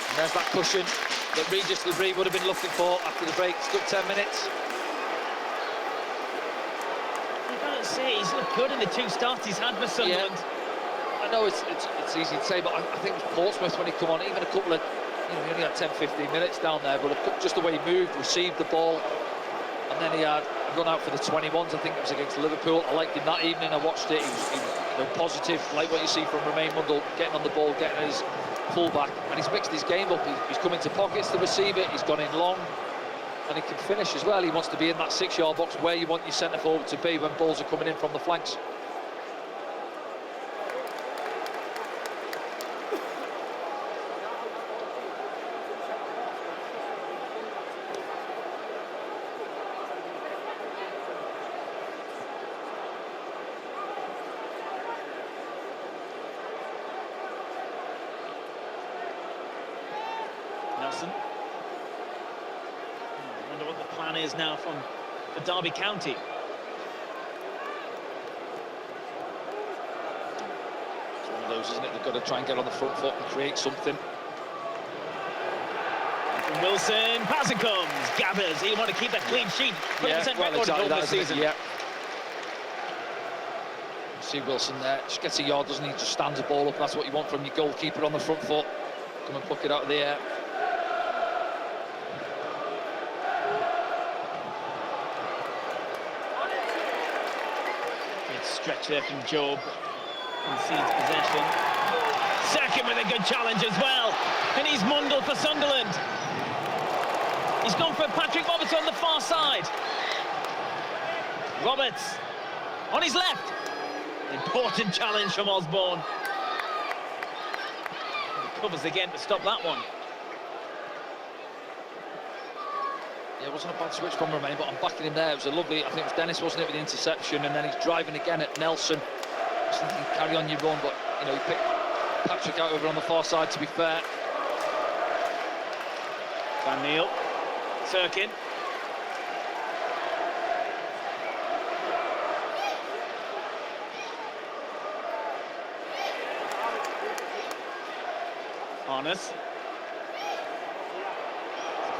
S1: And there's that cushion that Regis Labrie would have been looking for after the break. It's took 10 minutes.
S2: I've got to say, he's looked good in the two starts he's had for Sunderland.
S1: Yeah. I know it's easy to say, but I think it was Portsmouth when he come on, even a couple of, you know, he only had 10-15 minutes down there, but just the way he moved, received the ball, and then he had run out for the 21s. I think it was against Liverpool. I liked him that evening. I watched it. He was you know, positive, like what you see from Romain Mundell, getting on the ball, getting his full-back, and he's mixed his game up. He's come into pockets to receive it, he's gone in long, and he can finish as well. He wants to be in that 6-yard box where you want your centre-forward to be when balls are coming in from the flanks.
S2: Nelson. I wonder what the plan is now for Derby County.
S1: It's one of those, isn't it? They've got to try and get on the front foot and create something.
S2: From Wilson, passing comes. Gathers. He want to keep that clean sheet. 100%
S1: well,
S2: record
S1: exactly
S2: this season.
S1: Yeah. See Wilson there, just gets a yard, doesn't he? Just stands the ball up. That's what you want from your goalkeeper on the front foot. Come and pluck it out of the air.
S2: Stretch there from Job, concedes possession. Second with a good challenge as well. And he's Mundle for Sunderland. He's gone for Patrick Roberts on the far side. Roberts on his left. Important challenge from Osborne. He covers again to stop that one.
S1: Yeah, it wasn't a bad switch from Romain, but I'm backing him there. It was a lovely, I think it was Dennis, wasn't it, with the interception, and then he's driving again at Nelson. So you can carry on your run, but, you know, you pick Patrick out over on the far side, to be fair.
S2: Van Neal, Sirkin. Harness.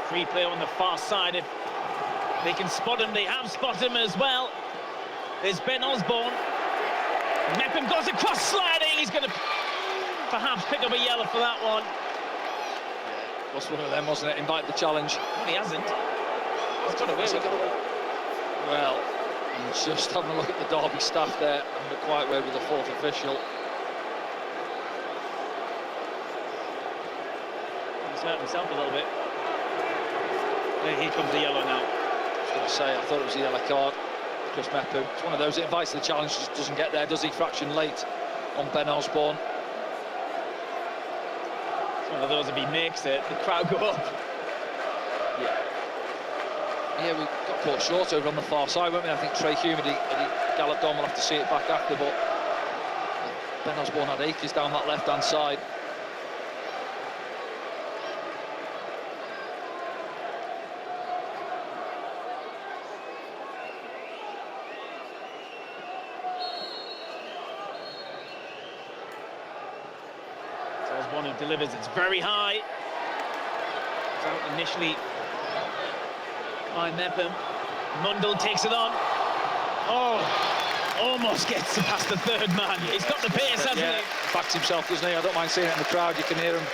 S2: Free play on the far side. If they can spot him, they have spotted him as well. There's Ben Osborne. Mepham goes across sliding. He's going to perhaps pick up a yellow for that one.
S1: Yeah, was one of them, wasn't it? Invite the challenge.
S2: Well, he hasn't. He's got away with it.
S1: Well, I'm just having a look at the Derby staff there. I'm not quite away with the fourth official.
S2: He's hurt himself a little bit. Here comes the yellow now.
S1: I was going to say, I thought it was a yellow card. Chris Mepham. It's one of those that invites the challenge, just doesn't get there, does he? Fraction late on Ben Osborne.
S2: It's one of those, if he makes it, the crowd go up.
S1: Yeah, we got caught short over on the far side, weren't we? I think Trey Hume, he galloped on, we'll have to see it back after, but Ben Osborne had acres down that left-hand side.
S2: One who delivers, it's very high. It's out initially by Mepham. Mundle takes it on. Oh, almost gets past the third man. He's got the pace, hasn't he?
S1: Backs himself, doesn't he? I don't mind seeing it in the crowd. You can hear him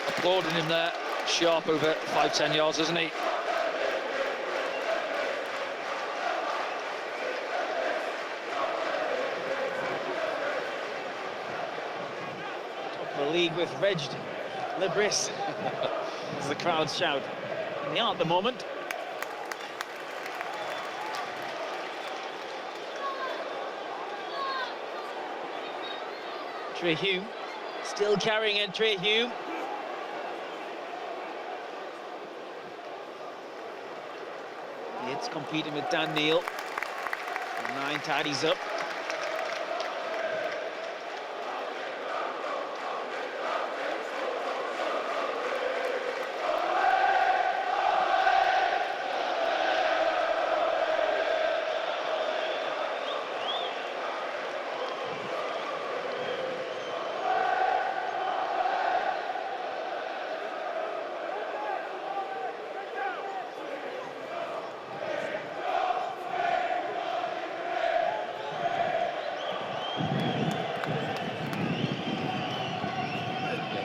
S1: applauding him there. Sharp over 5-10 yards, isn't he?
S2: The league with Reg Lebris, as the crowd shout. And they are at the moment. Trey Hume, still carrying it, Trey Hume. It's competing with Dan Neil. 9 tidies up.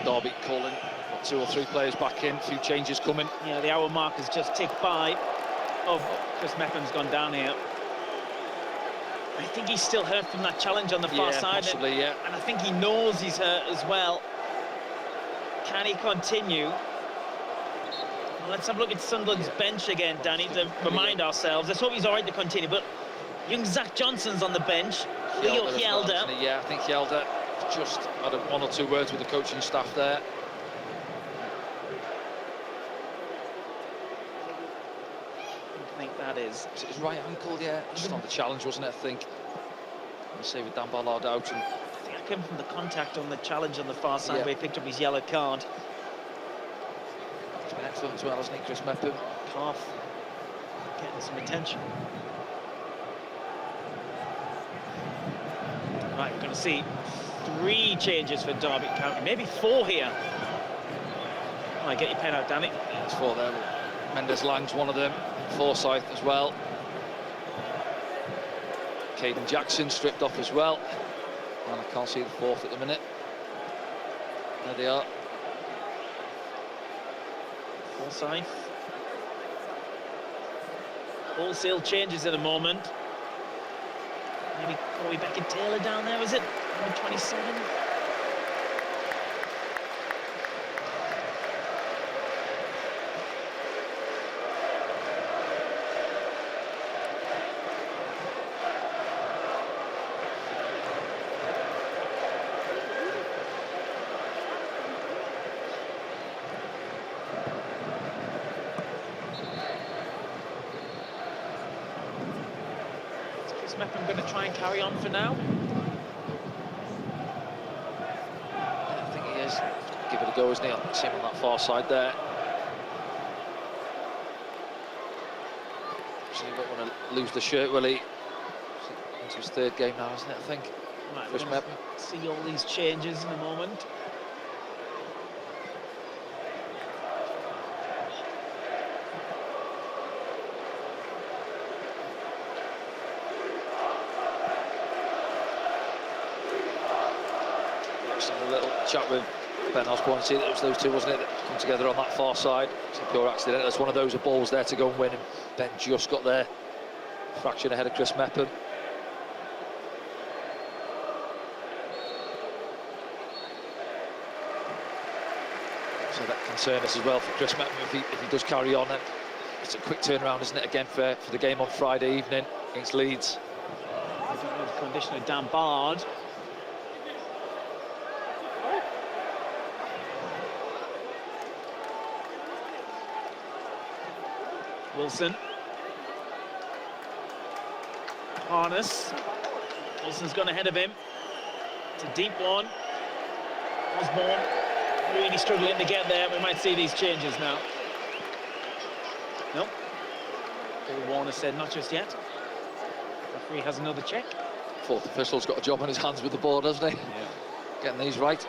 S1: Derby calling 2 or 3 players back in, a few changes coming.
S2: Yeah, the hour mark has just ticked by. Oh, Chris Mepham's gone down here. I think he's still hurt from that challenge on the far side.
S1: Possibly, yeah.
S2: And I think he knows he's hurt as well. Can he continue? Well, let's have a look at Sunderland's bench again, Danny, to remind ourselves. Let's hope he's all right to continue. But young Zach Johnson's on the bench. Leo Hjelde.
S1: Yeah, I think Hjelde just had 1 or 2 words with the coaching staff there.
S2: I think that is.
S1: Was it his right ankle? Yeah, just on the challenge, wasn't it? I think. Let's see with Dan Ballard out. And
S2: I think I came from the contact on the challenge on the far side where he picked up his yellow card.
S1: He's been excellent as well, hasn't he, Chris Mepham?
S2: Calf getting some attention. Right, we're going to see 3 changes for Derby County, maybe 4 here. All right, get your pen out, Danny.
S1: Yeah, it's 4 there. Mendes Lang's one of them. Forsyth as well. Caden Jackson stripped off as well. And I can't see the 4th at the minute. There they are.
S2: Forsyth. Wholesale changes in a moment. Maybe Corey Beckett-Taylor down there, is it? Number 27. Chris Mepham going to try and carry on for now?
S1: I think he is. Give it a go, isn't he? I see him on that far side there. So he won't want to lose the shirt, will he? Into his third game now, isn't it, I think?
S2: Right,
S1: Chris
S2: we're
S1: Mepham.
S2: going to see all these changes in a moment.
S1: A little chat with Ben Osborne. See, it was those two, wasn't it, that come together on that far side. It's a pure accident. There's one of those balls there to go and win, and Ben just got there, fraction ahead of Chris Mepham. So that concern us as well for Chris Mepham if he does carry on. And it's a quick turnaround, isn't it, again for the game on Friday evening against Leeds.
S2: The conditioner Dan Bard. Wilson. Harness. Wilson's gone ahead of him. It's a deep one. Osborne really struggling to get there. We might see these changes now. Nope. Paul Warner said not just yet. Referee has another check.
S1: Fourth official's got a job on his hands with the board, hasn't he?
S2: Yeah.
S1: Getting these right.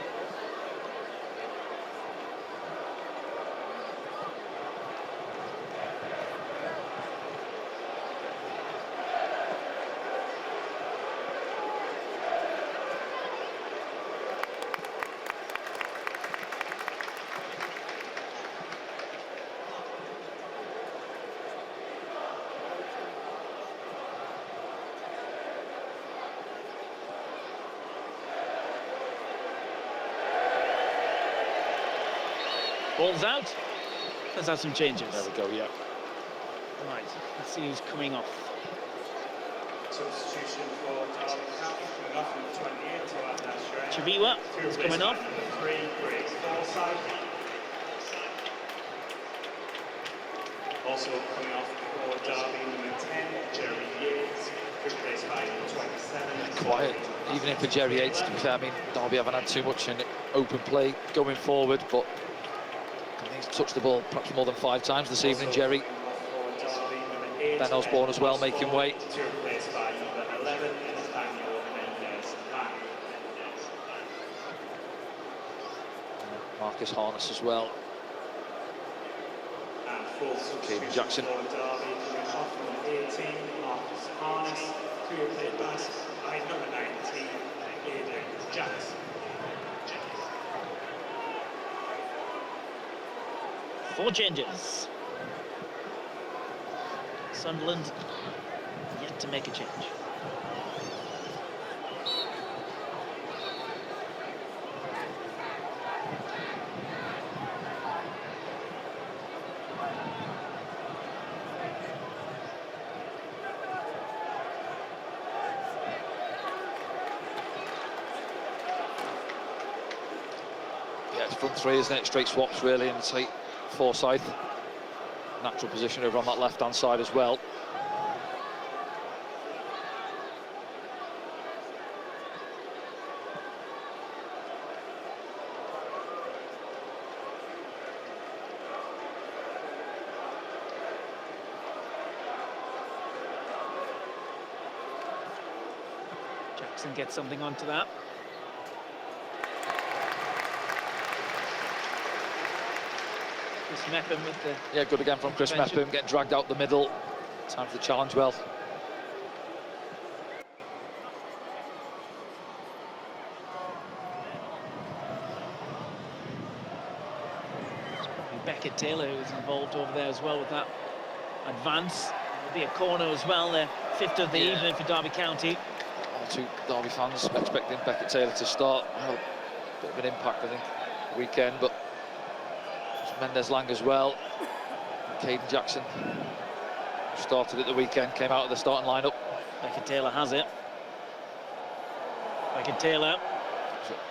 S2: Ball's out. Let's have some changes.
S1: There we go, yeah.
S2: Right, let's see who's coming off.
S3: Substitution for Derby County coming off from 28 to add that straight.
S2: Chaviwa is coming off.
S3: 3 Grace Forsyth. Also coming off for Derby number 10, Jerry Yates, replaced by number 27.
S1: Quiet, even if for Jerry Yates, to be fair. I mean, Derby haven't had too much in open play going forward, but I think he's touched the ball perhaps more than 5 times this evening, Jerry. Ben Osborne as well, making way.
S3: Replaced by number 11, Daniel Mendes.
S1: Marcus Harness as well.
S3: And full substitution
S1: Jackson.
S3: for Derby coming off number 18, Marcus Harness, to be replaced by number 19, Aiden Jackson.
S2: 4 changes. Sunderland yet to make a change.
S1: Yeah, it's front three, isn't it? Straight swaps really, and it's like Forsyth. Natural position over on that left-hand side as well.
S2: Jackson gets something onto that. Chris Mepham with the...
S1: Yeah, good again from Chris Mepham, getting dragged out the middle. Time for the challenge well.
S2: Beckett Taylor, who's involved over there as well with that advance. There'll be a corner as well, the 5th of the evening for Derby County.
S1: All 2 Derby fans expecting Beckett Taylor to start. Well, bit of an impact, I think, weekend, but Mendes Lang as well. Caden Jackson, who started at the weekend, came out of the starting lineup.
S2: Beckett Taylor has it. Beckett Taylor.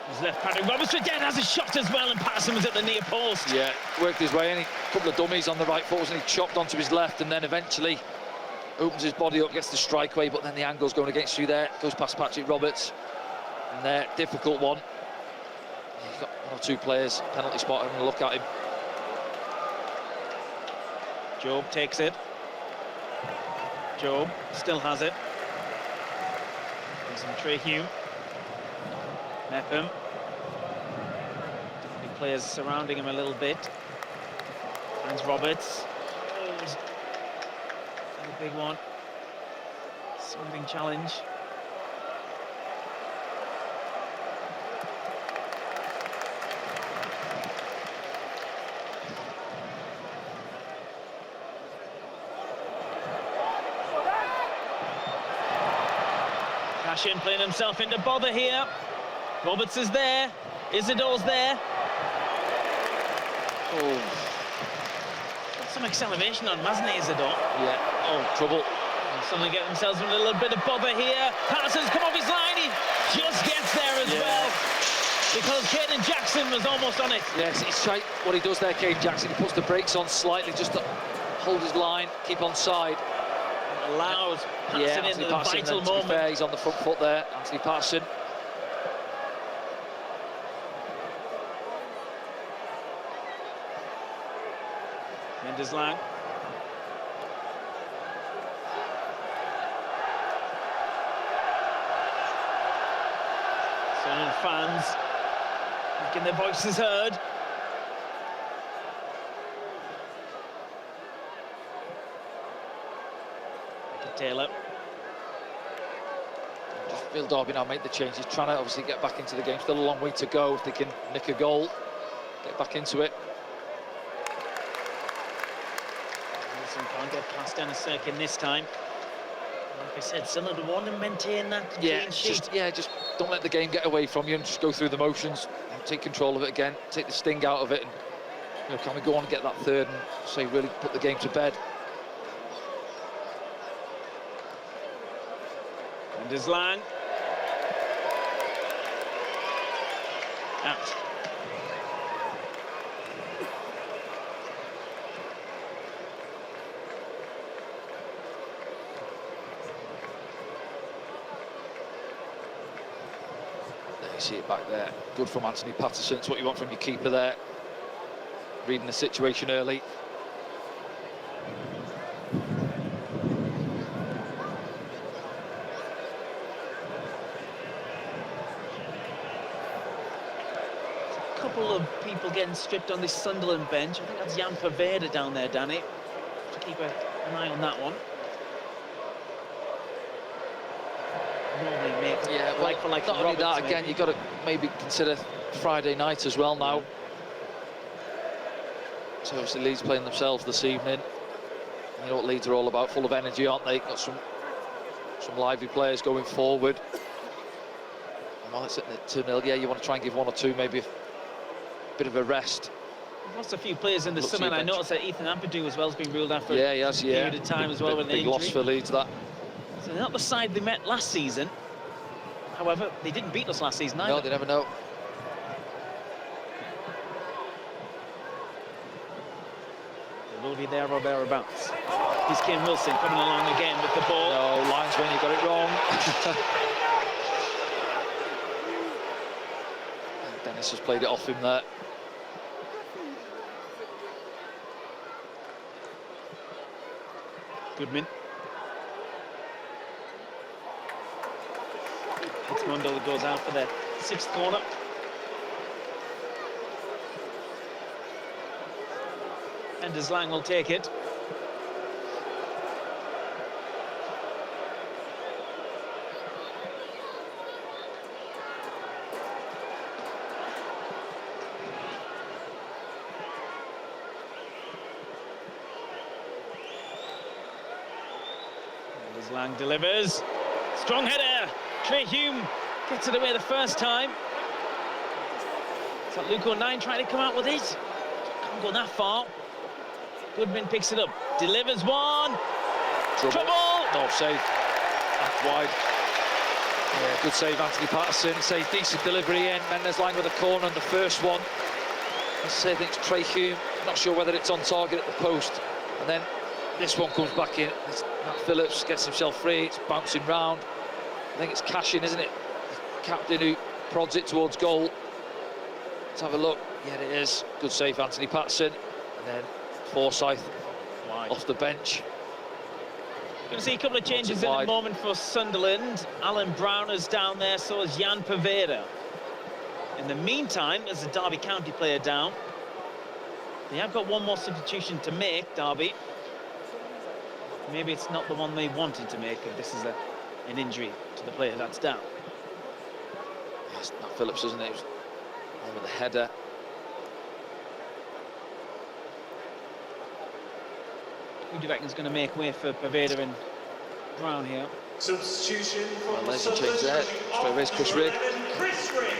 S2: He's left Patrick Robertson dead, has a shot as well, and Patterson was at the near post.
S1: Yeah, worked his way in. A couple of dummies on the right foot, and he chopped onto his left, and then eventually opens his body up, gets the strike away, but then the angle's going against you there. Goes past Patrick Roberts. And there, difficult one. He's got one or two players, penalty spot, having a look at him.
S2: Job takes it. Job still has it. There's some Trey Hume. Mepham. Definitely players surrounding him a little bit. Finds Roberts. Oh, a big one. Smoothing challenge. Cashin playing himself into bother here. Roberts is there. Isidore's there. Oh. Got some acceleration on, hasn't he, Isidore?
S1: Yeah. Oh, trouble.
S2: And suddenly get themselves in a little bit of bother here. Patterson's come off his line. He just gets there as well. Because Caden Jackson was almost on it.
S1: Yes, it's tight what he does there, Caden Jackson. He puts the brakes on slightly just to hold his line, keep on side.
S2: Allows Patterson in the vital moment.
S1: To be fair, he's on the front foot there, Anthony Patterson.
S2: Mendes Lang. Sunderland fans making their voices heard. Taylor.
S1: Just feel Derby now make the change. He's trying to obviously get back into the game. Still a long way to go if they can nick a goal. Get back into it.
S2: Wilson can't get past Dennis Sirkin this time. Like I said, Sunderland want to maintain that clean sheet.
S1: Just don't let the game get away from you and just go through the motions and take control of it again. Take the sting out of it and can we go on and get that third and say really put the game to bed.
S2: Mendes Lang. Out.
S1: There you see it back there. Good from Anthony Patterson. It's what you want from your keeper there. Reading the situation early.
S2: Couple of people getting stripped on this Sunderland bench. I think that's Jan Paveda down there, Danny. To keep an eye on that one. Normally make like for like.
S1: Not only that, again, you've got to maybe consider Friday night as well now. So obviously Leeds playing themselves this evening. You know what Leeds are all about, full of energy, aren't they? Got some lively players going forward. And while it's sitting at 2-0, yeah, you want to try and give one or two maybe a bit of a rest.
S2: We've lost a few players in the summer, and I noticed that Ethan Ampadu as well has been ruled out for
S1: a
S2: period of time as well with an
S1: big
S2: injury.
S1: loss for Leeds, that.
S2: So they're not the side they met last season. However, they didn't beat us last season either.
S1: No, they never know.
S2: They will be there or thereabouts. Here's Kim Wilson coming along again with the ball.
S1: No, linesman, you got it wrong. Dennis has played it off him there.
S2: Goodman. It's Mundell that goes out for the sixth corner. Mendes Lang will take it. Mendes Lang delivers. Strong header. Trey Hume gets it away the first time. Is that Luke O'Nien trying to come out with it? Can't go that far. Goodman picks it up, delivers one. Trouble!
S1: No, save. That's wide. Yeah, good save, Anthony Patterson. It's a decent delivery in. Mendes Lang with a corner on the first one. I say, I think it's Trey Hume. Not sure whether it's on target at the post. And then this one comes back in. Nat Phillips gets himself free. It's bouncing round. I think it's Cashin, isn't it? The captain who prods it towards goal. Let's have a look. Yeah, it is. Good save, Anthony Patterson. And then Forsyth off the bench.
S2: Going to see a couple of changes in a moment for Sunderland. Alan Browner's down there, so is Jan Paveda. In the meantime, there's a Derby County player down. They have got one more substitution to make, Derby. Maybe it's not the one they wanted to make if this is an injury to the player that's down.
S1: Yes, Nat Phillips, isn't it? It was over the header.
S2: Who do you reckon is going to make way for Paveda and Brown here?
S3: Substitution for
S1: Well, there's a change there. Straight away, Chris Rigg.
S3: Chris Rigg.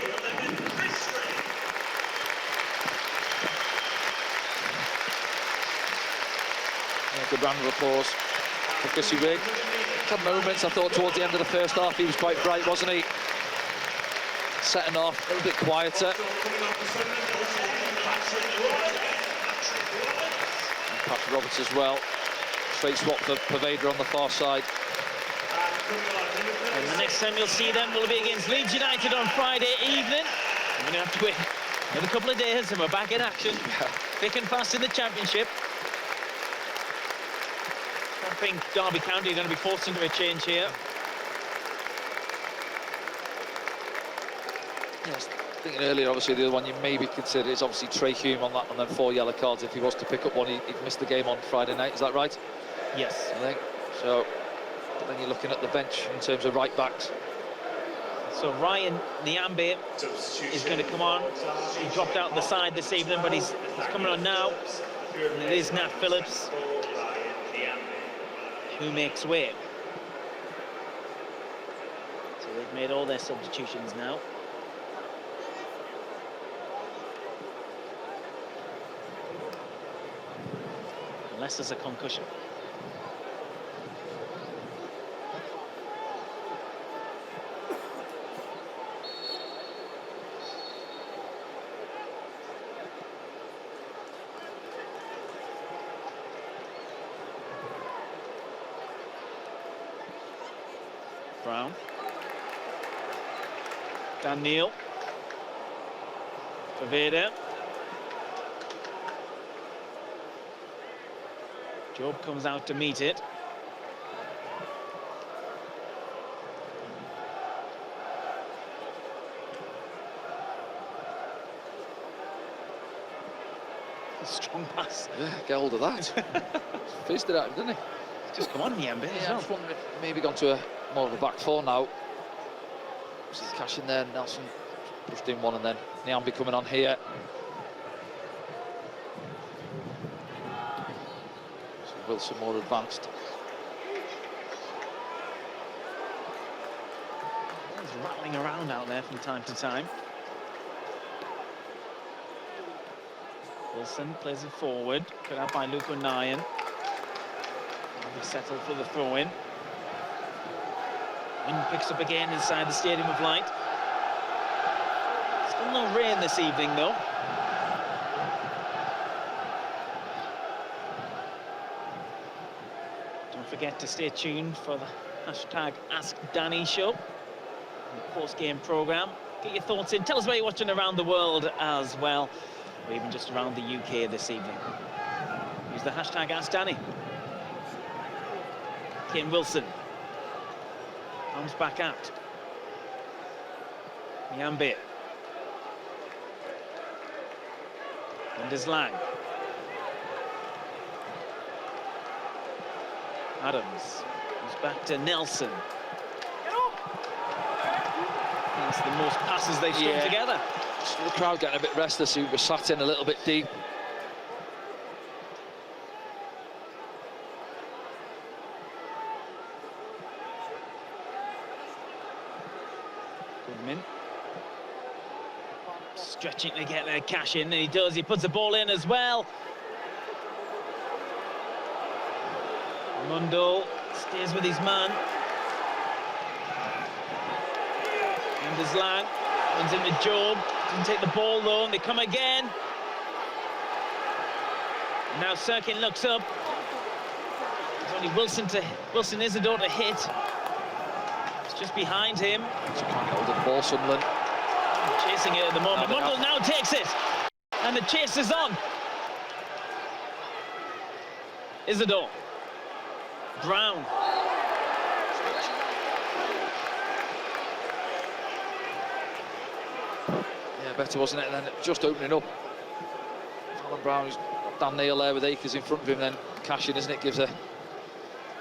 S1: Yeah, good round of applause for Chrissy Rigg. Had moments, I thought, towards the end of the first half, he was quite bright, wasn't he? Setting off, a little bit quieter. And Patrick Roberts as well. Straight swap for Paveda on the far side.
S2: And the next time you'll see them will be against Leeds United on Friday evening. We're going to have to wait another couple of days and we're back in action. Thick and fast in the Championship. I think Derby County are going to be forced into a change here.
S1: Yes, thinking earlier, obviously, the other one you maybe consider is obviously Trey Hume on that, and then 4 yellow cards. If he was to pick up one, he'd missed the game on Friday night. Is that right?
S2: Yes.
S1: I think so. But then you're looking at the bench in terms of right backs.
S2: So Ryan Nyambe is going to come on. He dropped out the side this evening, but he's coming on now. And it is Nat Phillips who makes way. So they've made all their substitutions now. Unless there's a concussion. Brown. Dan Neil. Paveda. Job comes out to meet it. A strong pass.
S1: Yeah, get hold of that. Fizzed it out, didn't he?
S2: Just come on, Nyambe.
S1: Yeah, I just wondering if maybe gone to more of a back four now. See Cash in there, Nelson pushed in one, and then Nyambe coming on here. So Wilson more advanced.
S2: He's rattling around out there from time to time. Wilson plays it forward, put out by Luke O'Nien. He settled for the throw-in. Wind picks up again inside the Stadium of Light. Still no rain this evening, though. Don't forget to stay tuned for the hashtag Ask Danny show, the post-game programme. Get your thoughts in. Tell us where you're watching around the world as well, or even just around the UK this evening. Use the hashtag Ask Danny. Kane Wilson comes back out. Nyambe. Anders Lang. Adams goes back to Nelson. That's the most passes they've strung together.
S1: So the crowd getting a bit restless, who were sat in a little bit deep.
S2: Stretching to get their cash in, and he does. He puts the ball in as well. Mundo stays with his man. Anders Lang runs in with Job. Doesn't take the ball though, and they come again. And now Sirkin looks up. Only Wilson Isidore to hit. It's just behind him.
S1: Just can't get hold of the ball, Sunderland.
S2: Chasing it at the moment. Mundell now takes it. And the chase is on. Isidore. Brown.
S1: Yeah, better, wasn't it? And then just opening up. Alan Brown's got Dan Neil there with Akers in front of him, then cashing, isn't it? Gives a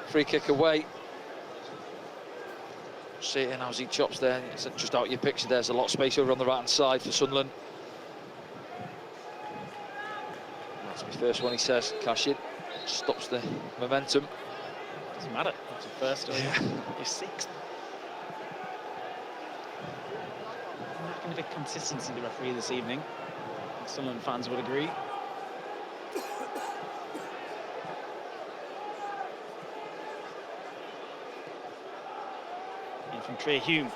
S1: free kick away. See it in as he chops there. It's just out of your picture. There's a lot of space over on the right hand side for Sunderland. That's my first one, he says. Cash in. Stops the momentum.
S2: Doesn't matter. It's your first or your sixth. Not going to be consistency, the referee this evening. Sunderland fans would agree. And from Trey Hume.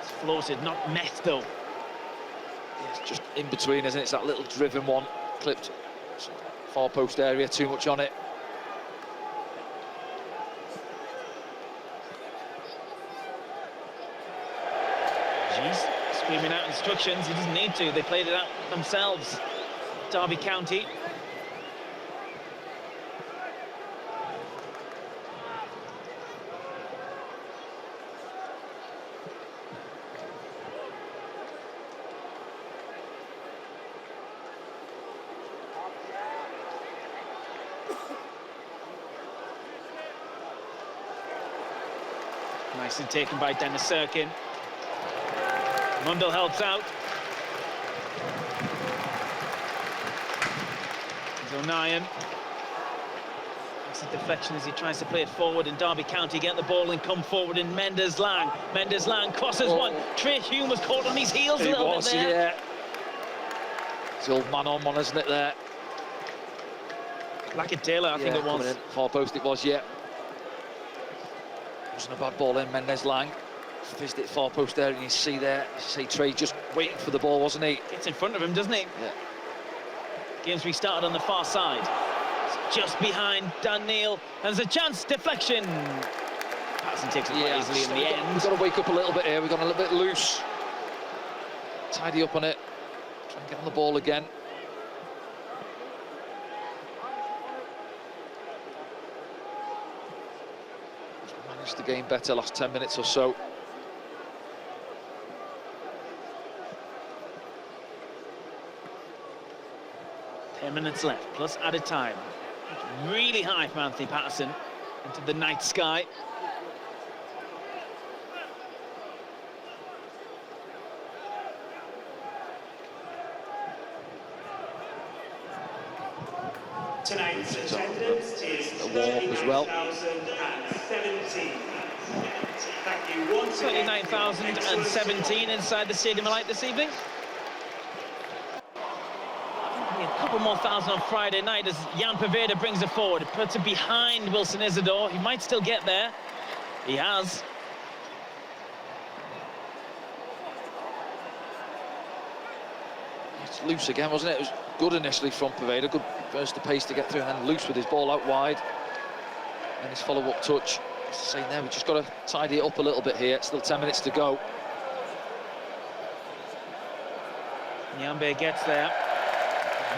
S2: It's floated, not met though.
S1: Yeah, it's just in between, isn't it? It's that little driven one. Clipped far post area, too much on it.
S2: Jeez, screaming out instructions. He doesn't need to. They played it out themselves. Derby County. Nicely taken by Dennis Serkin. Mundell helps out. O'Nien. It's a deflection as he tries to play it forward, and Derby County get the ball and come forward in Mendes Lang. Mendes Lang crosses one. Trey Hume was caught on his heels a little bit there.
S1: Yeah. It's the old man on one, isn't it, there?
S2: Blackett Taylor, I think it was.
S1: Far post it was, yeah. Wasn't a bad ball in. Mendes Lang fizzed it far post there, and you see there, Trey just waiting for the ball, wasn't he?
S2: Gets in front of him, doesn't he?
S1: Yeah. Game's
S2: restarted on the far side. It's just behind Dan Neil. There's a chance, deflection. Patterson takes it quite easily in the end.
S1: We've got to wake up a little bit here. We've gone a little bit loose. Tidy up on it. Try and get on the ball again. Managed the game better last 10 minutes or so.
S2: Minutes left, plus added time. Really high from Anthony Patterson into the night sky.
S3: Tonight's attendance is 39,017. Thank you once again.
S2: 39,017 inside the Stadium of Light this evening. A couple more thousand on Friday night as Jan Poveda brings it forward. Puts it behind Wilson Isidore. He might still get there. He has.
S1: It's loose again, wasn't it? It was good initially from Poveda. Good burst of pace to get through, and then loose with his ball out wide. And his follow-up touch. Saying there, we've just got to tidy it up a little bit here. Still 10 minutes to go.
S2: Nyambe gets there.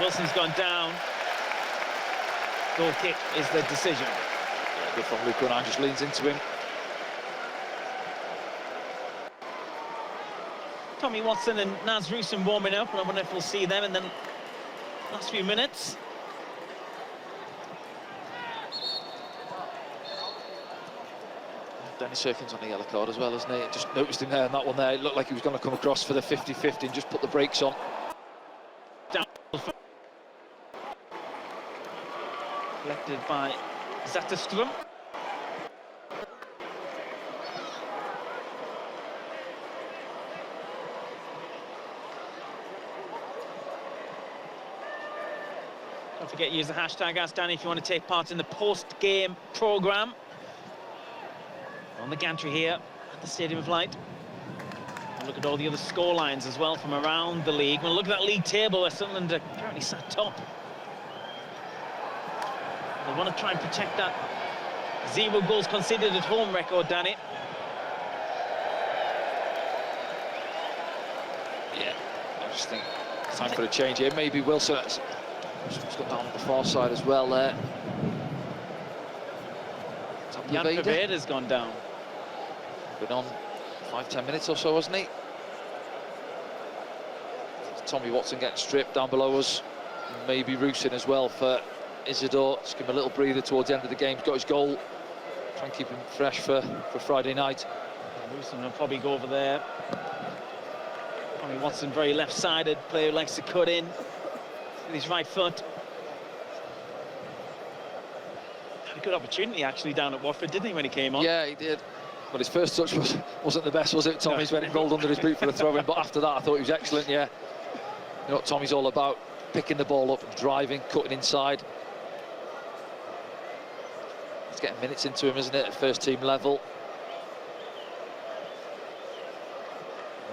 S2: Wilson's gone down. Goal kick is the decision.
S1: Yeah, good from Luke Runnan, just leans into him.
S2: Tommy Watson and Naz Rusin warming up, and I wonder if we'll see them in the last few minutes.
S1: Dennis Serkin's on the yellow card as well, isn't he? Just noticed him there, and that one there, it looked like he was going to come across for the 50-50 and just put the brakes on.
S2: Collected by Zetterström. Don't forget, use the hashtag #AskDanny if you want to take part in the post-game programme. On the gantry here at the Stadium of Light. And look at all the other score lines as well from around the league. Well, look at that league table where Sunderland are currently sat top. They want to try and protect that 0 goals conceded at home record, Danny.
S1: Yeah, I just think it's time for a change here. Maybe Wilson has got down on the far side as well there.
S2: Jan Pavada's gone down.
S1: Been on 5-10 minutes or so, hasn't he? Tommy Watson getting stripped down below us. Maybe Rusin as well for Isidore. Just give him a little breather towards the end of the game. He's got his goal. Try and keep him fresh for Friday night.
S2: Rusin will probably go over there. Tommy Watson, very left-sided player who likes to cut in with his right foot. Had a good opportunity actually down at Watford, didn't he, when he came on?
S1: Yeah, he did. But his first touch wasn't the best, was it, Tommy's, when it rolled under his boot for a throw-in? But after that, I thought he was excellent, yeah. You know what Tommy's all about, picking the ball up, driving, cutting inside. It's getting minutes into him, isn't it, at first-team level.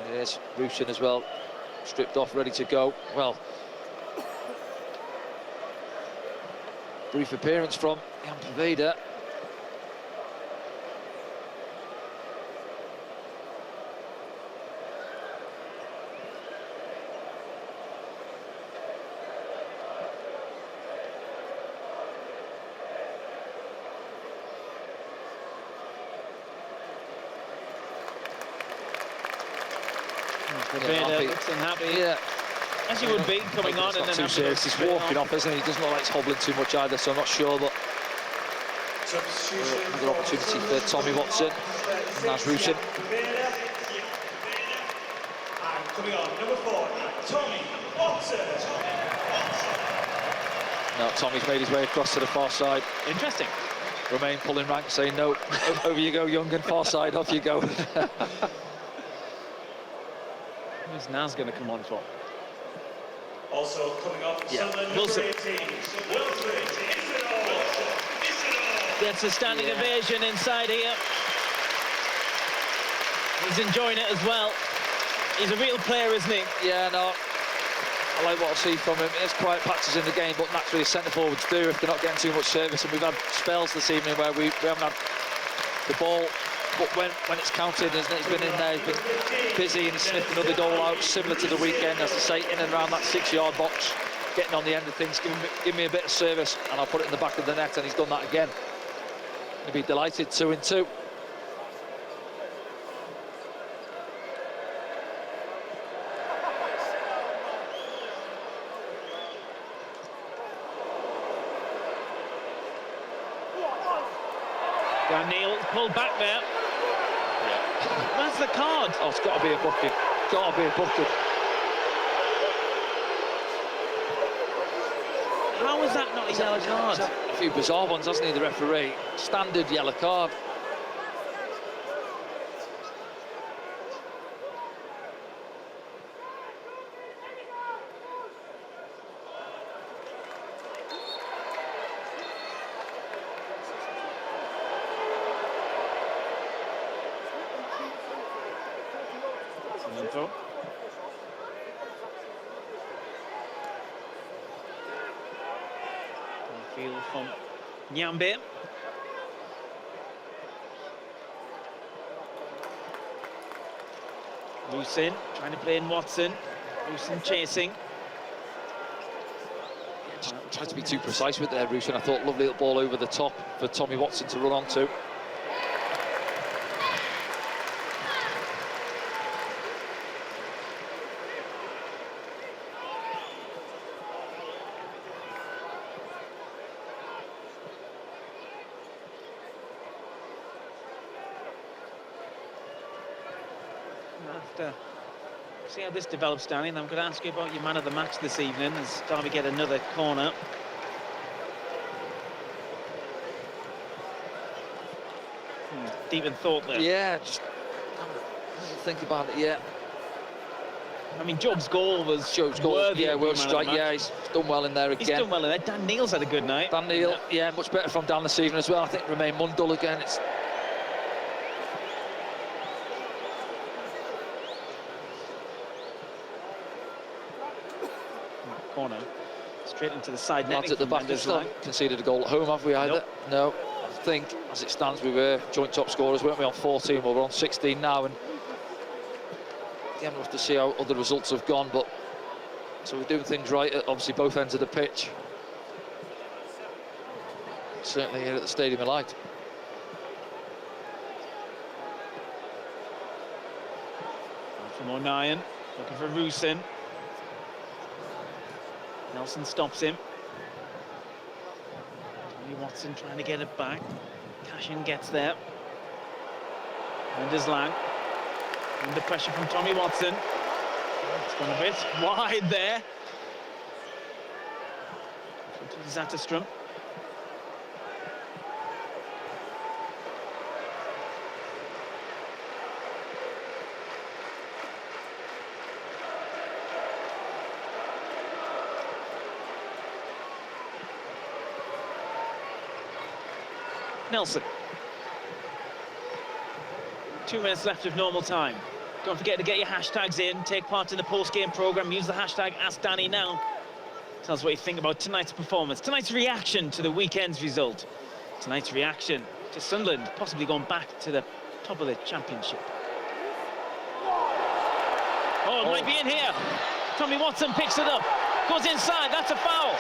S1: And there's Rusin as well, stripped off, ready to go. Well, brief appearance from Jan Pavada.
S2: Pavada looks unhappy.
S1: Yeah.
S2: As he would be, coming on and then
S1: too serious. He's walking off, isn't he? He doesn't look like he's hobbling too much either, so I'm not sure, but another opportunity for Tommy Watson. And that's Rusin.
S3: And coming on, number 4, Tommy Watson.
S1: No, Tommy's made his way across to the far side.
S2: Interesting.
S1: Romain pulling rank, saying no, over you go, young, and far side, off you go.
S2: Who's Naz going to come on for?
S3: Also coming off, Sunderland
S2: Wilson.
S3: number 18, Wilson.
S2: Gets a standing ovation inside here. He's enjoying it as well. He's a real player, isn't he?
S1: Yeah, no, I like what I see from him. There's quiet patches in the game, but naturally centre forwards do if they're not getting too much service. And we've had spells this evening where we haven't had the ball, but when it's counted, isn't it? He's been in there, he's been busy, and he's sniffed another goal out, similar to the weekend, as I say, in and around that 6-yard box, getting on the end of things, give me a bit of service, and I'll put it in the back of the net, and he's done that again. He'll be delighted, 2-2.
S2: Neil pulled back there. Yeah. Where's the card?
S1: Oh, it's got to be a booking. Got to be a booking.
S2: How is that not a yellow card?
S1: A few bizarre ones, hasn't he, the referee? Standard yellow card.
S2: Field from Nyambe. Rusin trying to play in Watson. Rusin chasing.
S1: Just tried to be too precise with there, Rusin. I thought lovely little ball over the top for Tommy Watson to run onto.
S2: See how this develops, Danny, and I'm going to ask you about your man of the match this evening as Derby get another corner. Deep in thought there.
S1: Yeah, just haven't think about it yet.
S2: I mean, Job's goal was worthy.
S1: Yeah, world strike. Yeah, he's done well in there again.
S2: He's done well in there. Dan Neil's had a good night.
S1: Dan Neil, yeah, much better from Dan this evening as well. I think Romain Mundell again. It's
S2: corner straight into the side net
S1: at the back. We've still conceded a goal at home, have we either? No. think, as it stands, we were joint top scorers, weren't we, on 14? Well, we're on 16 now, and again, we'll have to see how other results have gone, but so we're doing things right at obviously both ends of the pitch. Certainly here at the Stadium of Light.
S2: From O'Nien, looking for Rusin. Nelson stops him. Tommy Watson trying to get it back. Cashin gets there. And is Lang. Under pressure from Tommy Watson. It's gone a bit wide there. To Zetterstrom. Nelson. 2 minutes left of normal time. Don't forget to get your hashtags in, take part in the post-game programme, use the hashtag AskDannyNow. Tell us what you think about tonight's performance, tonight's reaction to the weekend's result, tonight's reaction to Sunderland possibly going back to the top of the championship. Oh, it might be in here. Tommy Watson picks it up, goes inside, that's a foul.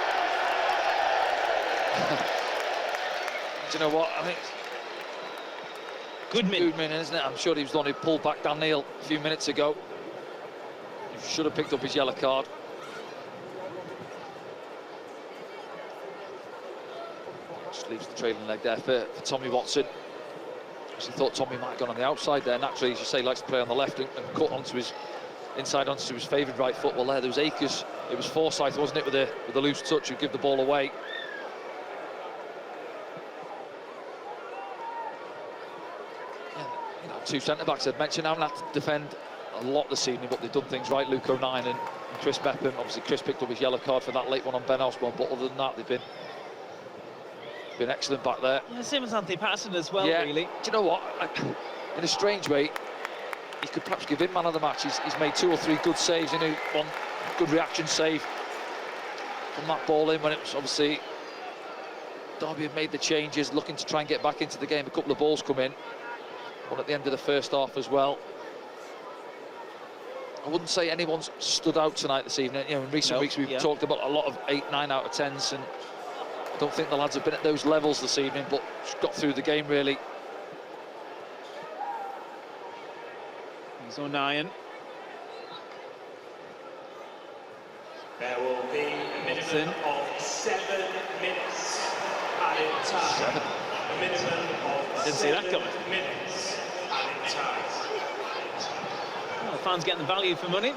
S1: Do you know what? I think Goodman, isn't it? I'm sure he was the one who pulled back Dan Neil a few minutes ago. He should have picked up his yellow card. Just leaves the trailing leg there for Tommy Watson. He thought Tommy might have gone on the outside there. Naturally, as you say, he likes to play on the left and cut onto his inside onto his favoured right foot. Well, there was Akers. It was Forsyth, wasn't it, with a loose touch who'd give the ball away. Two centre-backs I'd mentioned haven't had to defend a lot this evening, but they've done things right. Luke O'Nien and Chris Bepham. Obviously, Chris picked up his yellow card for that late one on Ben Osborne, but other than that, they've been excellent back there.
S2: Yeah, same as Anthony Patterson as well,
S1: yeah.
S2: really.
S1: Do you know what? In a strange way, he could perhaps give him man of the match. He's made 2 or 3 good saves, you know, one good reaction save from that ball in when it was obviously Derby had made the changes, looking to try and get back into the game. A couple of balls come in. One at the end of the first half as well. I wouldn't say anyone's stood out tonight this evening. You know, in recent weeks we've talked about a lot of 8, 9 out of 10s, and I don't think the lads have been at those levels this evening, but just got through the game really.
S2: Here's O'Nien.
S3: There will be a minimum of 7 minutes added time.
S1: 7.
S3: A minimum of
S2: Didn't see that coming.
S3: 7 minutes added time.
S2: Well, the fans getting the value for money.
S1: I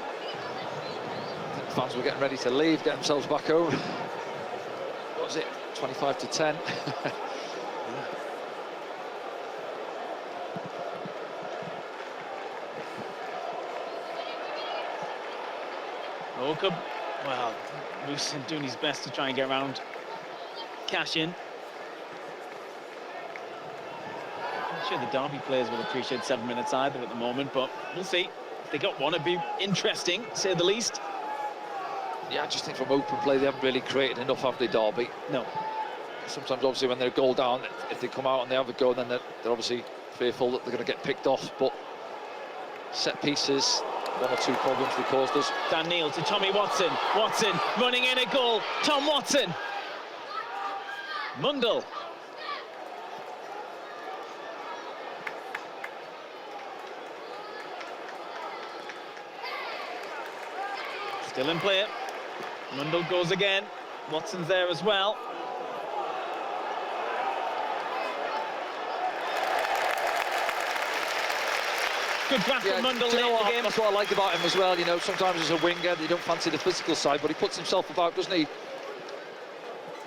S1: think the fans were getting ready to leave, get themselves back home. What was it? 25 to 10.
S2: Oakham, well, Rusin doing his best to try and get around Cashin. I'm sure the Derby players will appreciate 7 minutes either at the moment, but we'll see. If they got one, it'd be interesting, to say the least.
S1: Yeah, I just think from open play they haven't really created enough, have they, Derby?
S2: No.
S1: Sometimes, obviously, when they're a goal down, if they come out and they have a go, then they're obviously fearful that they're going to get picked off. But set pieces, 1 or 2 problems they caused us.
S2: Dan Neil to Tommy Watson. Watson running in a goal. Tom Watson. Mundell. Still in play. Mundell goes again. Watson's there as well. Good grab from Mundell late in the game.
S1: That's what I like about him as well. You know, sometimes as a winger, they don't fancy the physical side, but he puts himself about, doesn't he?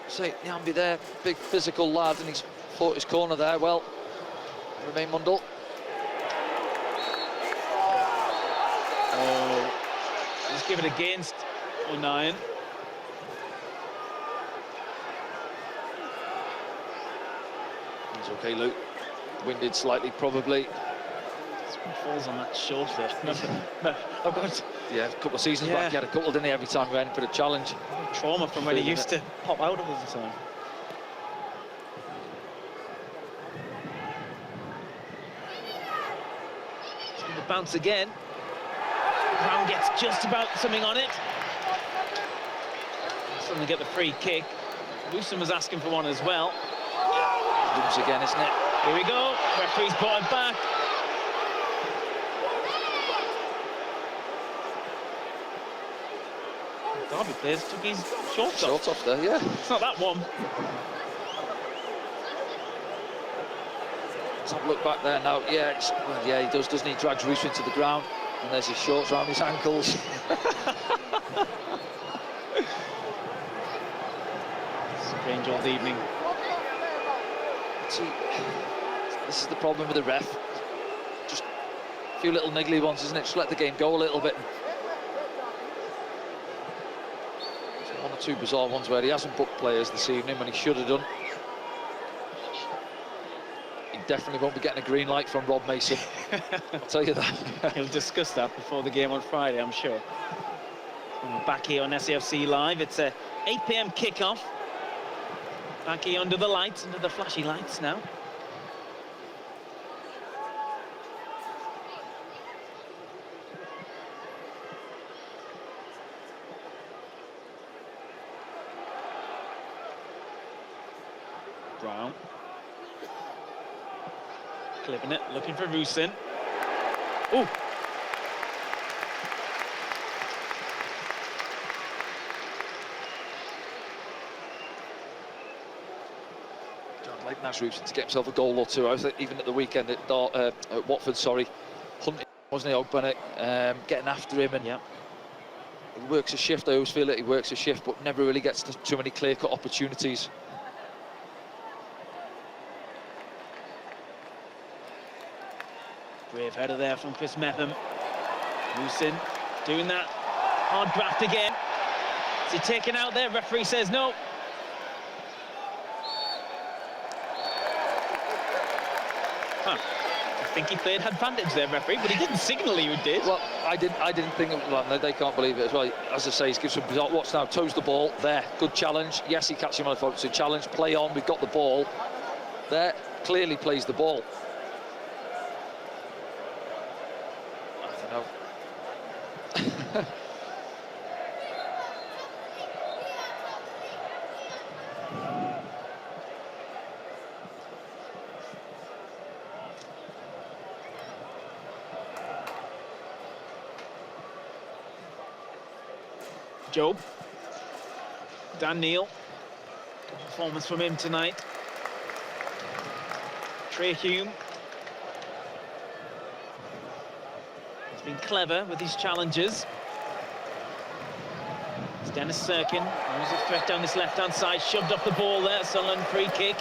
S1: Say, Nyambi there, big physical lad, and he's fought his corner there. Well, remain Mundell.
S2: Oh, just give it against O'Nien.
S1: He's okay, Luke. Winded slightly, probably.
S2: Falls on that shoulder. I've got
S1: a couple of seasons back, he had a couple, didn't he, every time we went for the challenge.
S2: Trauma from when he used to pop out of it all the time. Bounce again. Brown gets just about something on it. Suddenly get the free kick. Wilson was asking for one as well.
S1: Looms again, isn't it?
S2: Here we go. Referee's brought it back. Derby players took his shorts off.
S1: Short off there, yeah.
S2: It's not that one.
S1: Let's have a look back there now. Yeah, well, yeah, he does, doesn't he? Drags Roos into the ground, and there's his shorts around his ankles.
S2: Strange old evening.
S1: See, this is the problem with the ref. Just a few little niggly ones, isn't it? Just let the game go a little bit. One or two bizarre ones where he hasn't booked players this evening when he should have done. He definitely won't be getting a green light from Rob Mason. I'll tell you that.
S2: He'll discuss that before the game on Friday, I'm sure. And we're back here on SAFC Live. It's a 8 p.m. kickoff. Back here under the lights, under the flashy lights now. Brown. Clipping it, looking for Rusin. Ooh!
S1: I'd like Nash Rusin to get himself a goal or two. I think even at the weekend at Watford, sorry, hunting, wasn't he, Ogbonnet, getting after him, and
S2: yeah.
S1: He works a shift. I always feel that he works a shift, but never really gets to too many clear-cut opportunities.
S2: Brave header there from Chris Metham. Rusin doing that. Hard graft again. Is he taken out there? Referee says no. Huh. I think he played advantage there, referee, but he didn't signal he did.
S1: Well, I didn't think it was, well, they can't believe it as well. As I say, he's gives some bizarre. Watch now, toes the ball there. Good challenge. Yes, he catches him on the phone. So challenge, play on. We've got the ball. There, clearly plays the ball. I don't know.
S2: Job. Dan Neil. Good performance from him tonight. Trey Hume. He's been clever with his challenges. It's Dennis Serkin. Who's a threat down this left-hand side. Shoved up the ball there. Sunderland free kick.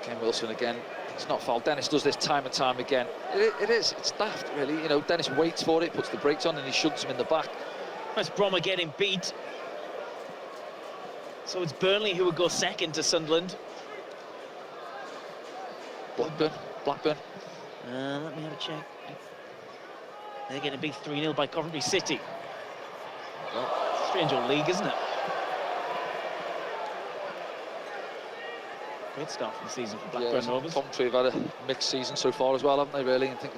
S1: Ken Wilson again. It's not foul. Dennis does this time and time again. It is. It's daft, really. You know, Dennis waits for it, puts the brakes on, and he shunts him in the back.
S2: West Brom are getting beat. So it's Burnley who would go second to Sunderland.
S1: Blackburn.
S2: Let me have a check. They're getting beat 3-0 by Coventry City. Well, strange old league, isn't it? Great start for the season for Blackburn Rovers.
S1: Coventry have had a mixed season so far as well, haven't they, really? And I think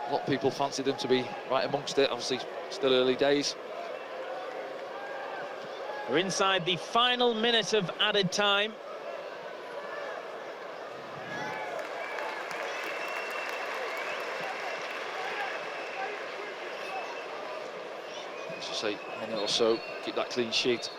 S1: a lot of people fancied them to be right amongst it. Obviously, still early days.
S2: We're inside the final minute of added time.
S1: As I say, a minute or so, keep that clean sheet.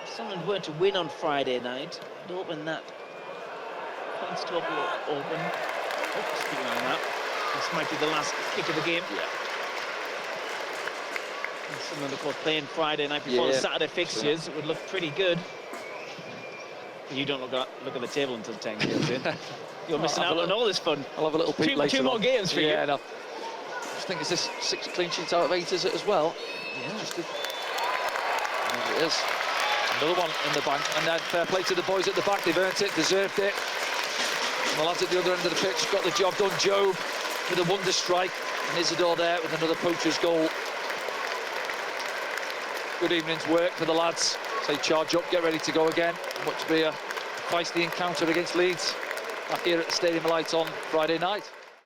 S2: Sunderland were to win on Friday night, and open that points total open. Oh, speaking on that, this might be the last kick of the game.
S1: Yeah.
S2: And Sunderland, of course, playing Friday night before the Saturday fixtures. It would look pretty good. You don't look at the table until 10 goes in. You're missing out on all this fun.
S1: I'll have a little peek later.
S2: Two more games for you.
S1: Yeah, no. I just think, is this 6 clean sheets out of 8, is it as well?
S2: Yeah.
S1: It is. Another one in the bank, and then fair play to the boys at the back. They've earned it, deserved it. And the lads at the other end of the pitch got the job done. Job with a wonder strike, and Isidore there with another poacher's goal. Good evening's work for the lads. Say charge up, get ready to go again. Much to be a feisty encounter against Leeds back here at the Stadium of Light on Friday night.